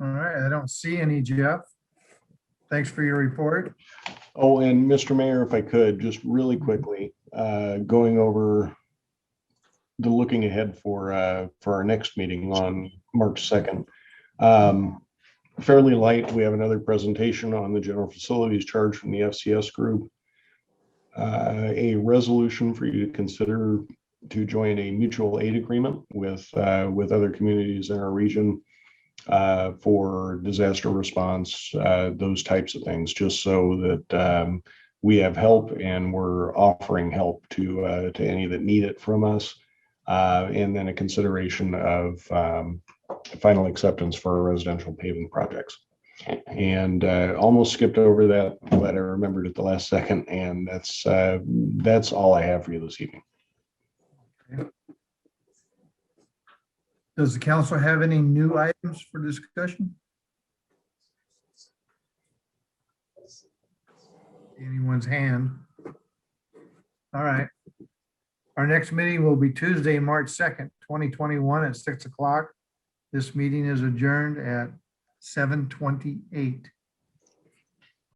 All right, I don't see any, Jeff. Thanks for your report. Oh, and Mr. Mayor, if I could, just really quickly, going over the looking ahead for our next meeting on March 2nd. Fairly light, we have another presentation on the general facilities charge from the FCS group. A resolution for you to consider to join a mutual aid agreement with other communities in our region for disaster response, those types of things, just so that we have help and we're offering help to any that need it from us, and then a consideration of final acceptance for our residential paving projects. And almost skipped over that, but I remembered at the last second, and that's all I have for you this evening. Okay. Does the council have any new items for discussion? Anyone's hand? All right. Our next meeting will be Tuesday, March 2nd, 2021 at 6 o'clock. This meeting is adjourned at 7:28.